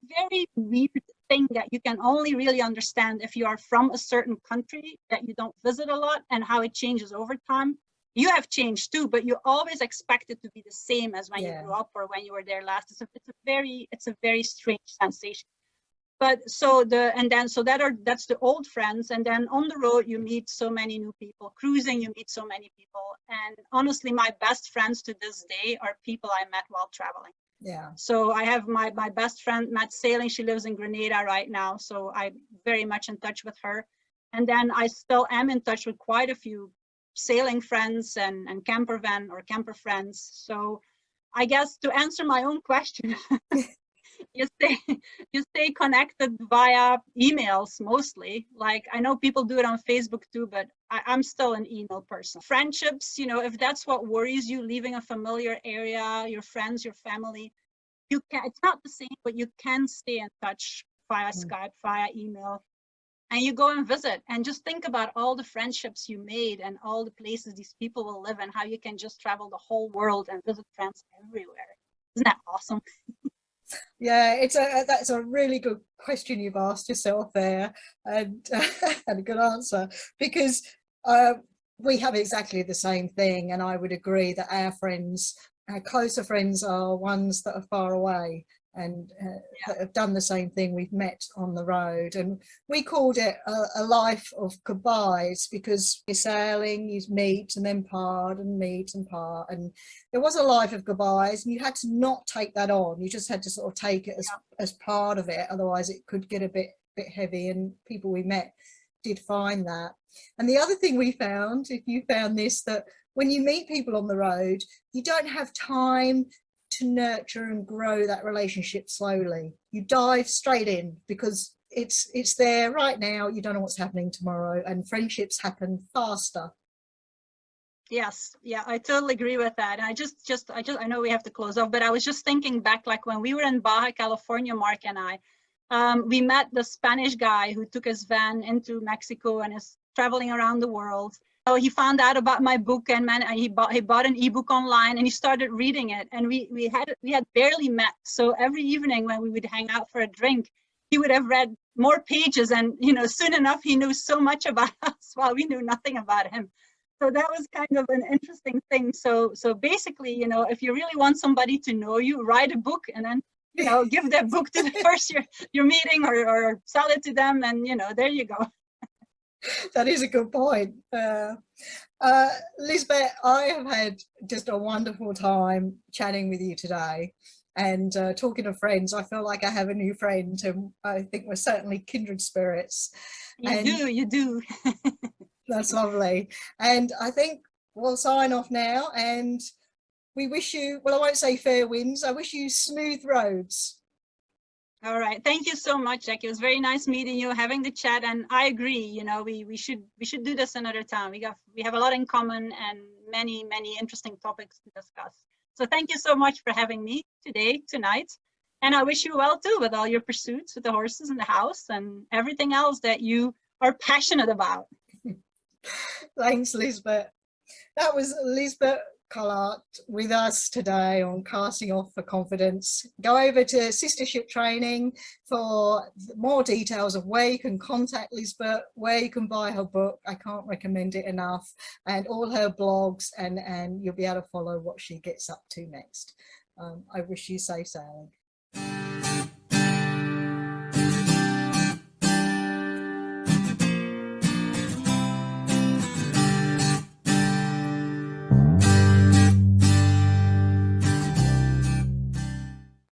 very weird thing that you can only really understand if you are from a certain country that you don't visit a lot, and how it changes over time. You have changed too, but you always expect it to be the same as when you grew up or when you were there last. It's a very strange sensation. But that's the old friends, and then on the road you meet so many new people. Cruising, you meet so many people, and honestly, my best friends to this day are people I met while traveling. So I have my best friend met sailing. She lives in Grenada right now, so I'm very much in touch with her. And then I still am in touch with quite a few sailing friends and camper van or camper friends. So I guess to answer my own question, you stay connected via emails mostly. Like, I know people do it on Facebook too, but I'm still an email person. Friendships, if that's what worries you, leaving a familiar area, your friends, your family, it's not the same, but you can stay in touch via Skype, via email, and you go and visit and just think about all the friendships you made and all the places these people will live, and how you can just travel the whole world and visit friends everywhere. Isn't that awesome? Yeah, that's a really good question you've asked yourself there, and and a good answer, because we have exactly the same thing, and I would agree that our closer friends are ones that are far away and that have done the same thing. We've met on the road, and we called it a life of goodbyes, because you're sailing, you meet and then part and meet and part, and it was a life of goodbyes, and you had to not take that on. You just had to sort of take it as part of it, otherwise it could get a bit heavy, and people we met did find that. And the other thing we found, if you found this, that when you meet people on the road, you don't have time to nurture and grow that relationship slowly. You dive straight in because it's there right now. You don't know what's happening tomorrow, and friendships happen faster. Yes, yeah, I totally agree with that. And I know we have to close off, but I was just thinking back, like when we were in Baja California, Mark and I, we met the Spanish guy who took his van into Mexico and is traveling around the world. So he found out about my book, and he bought an ebook online, and he started reading it. And we had barely met. So every evening when we would hang out for a drink, he would have read more pages, and soon enough he knew so much about us while we knew nothing about him. So that was kind of an interesting thing. So basically, if you really want somebody to know you, write a book, and then give that book to the first you're meeting, or sell it to them, and there you go. That is a good point. Liesbet, I have had just a wonderful time chatting with you today, and talking of friends, I feel like I have a new friend, and I think we're certainly kindred spirits. You do. That's lovely. And I think we'll sign off now, and we wish you, well, I won't say fair winds, I wish you smooth roads. All right. Thank you so much, Jackie. It was very nice meeting you, having the chat. And I agree, we should do this another time. We have a lot in common and many interesting topics to discuss. So thank you so much for having me tonight. And I wish you well too with all your pursuits with the horses and the house and everything else that you are passionate about. Thanks, Liesbet. That was Liesbet Collaert with us today on Casting Off for Confidence. Go over to Sistership Training for more details of where you can contact Liesbet, where you can buy her book. I can't recommend it enough, and all her blogs, and you'll be able to follow what she gets up to next. I wish you safe sailing.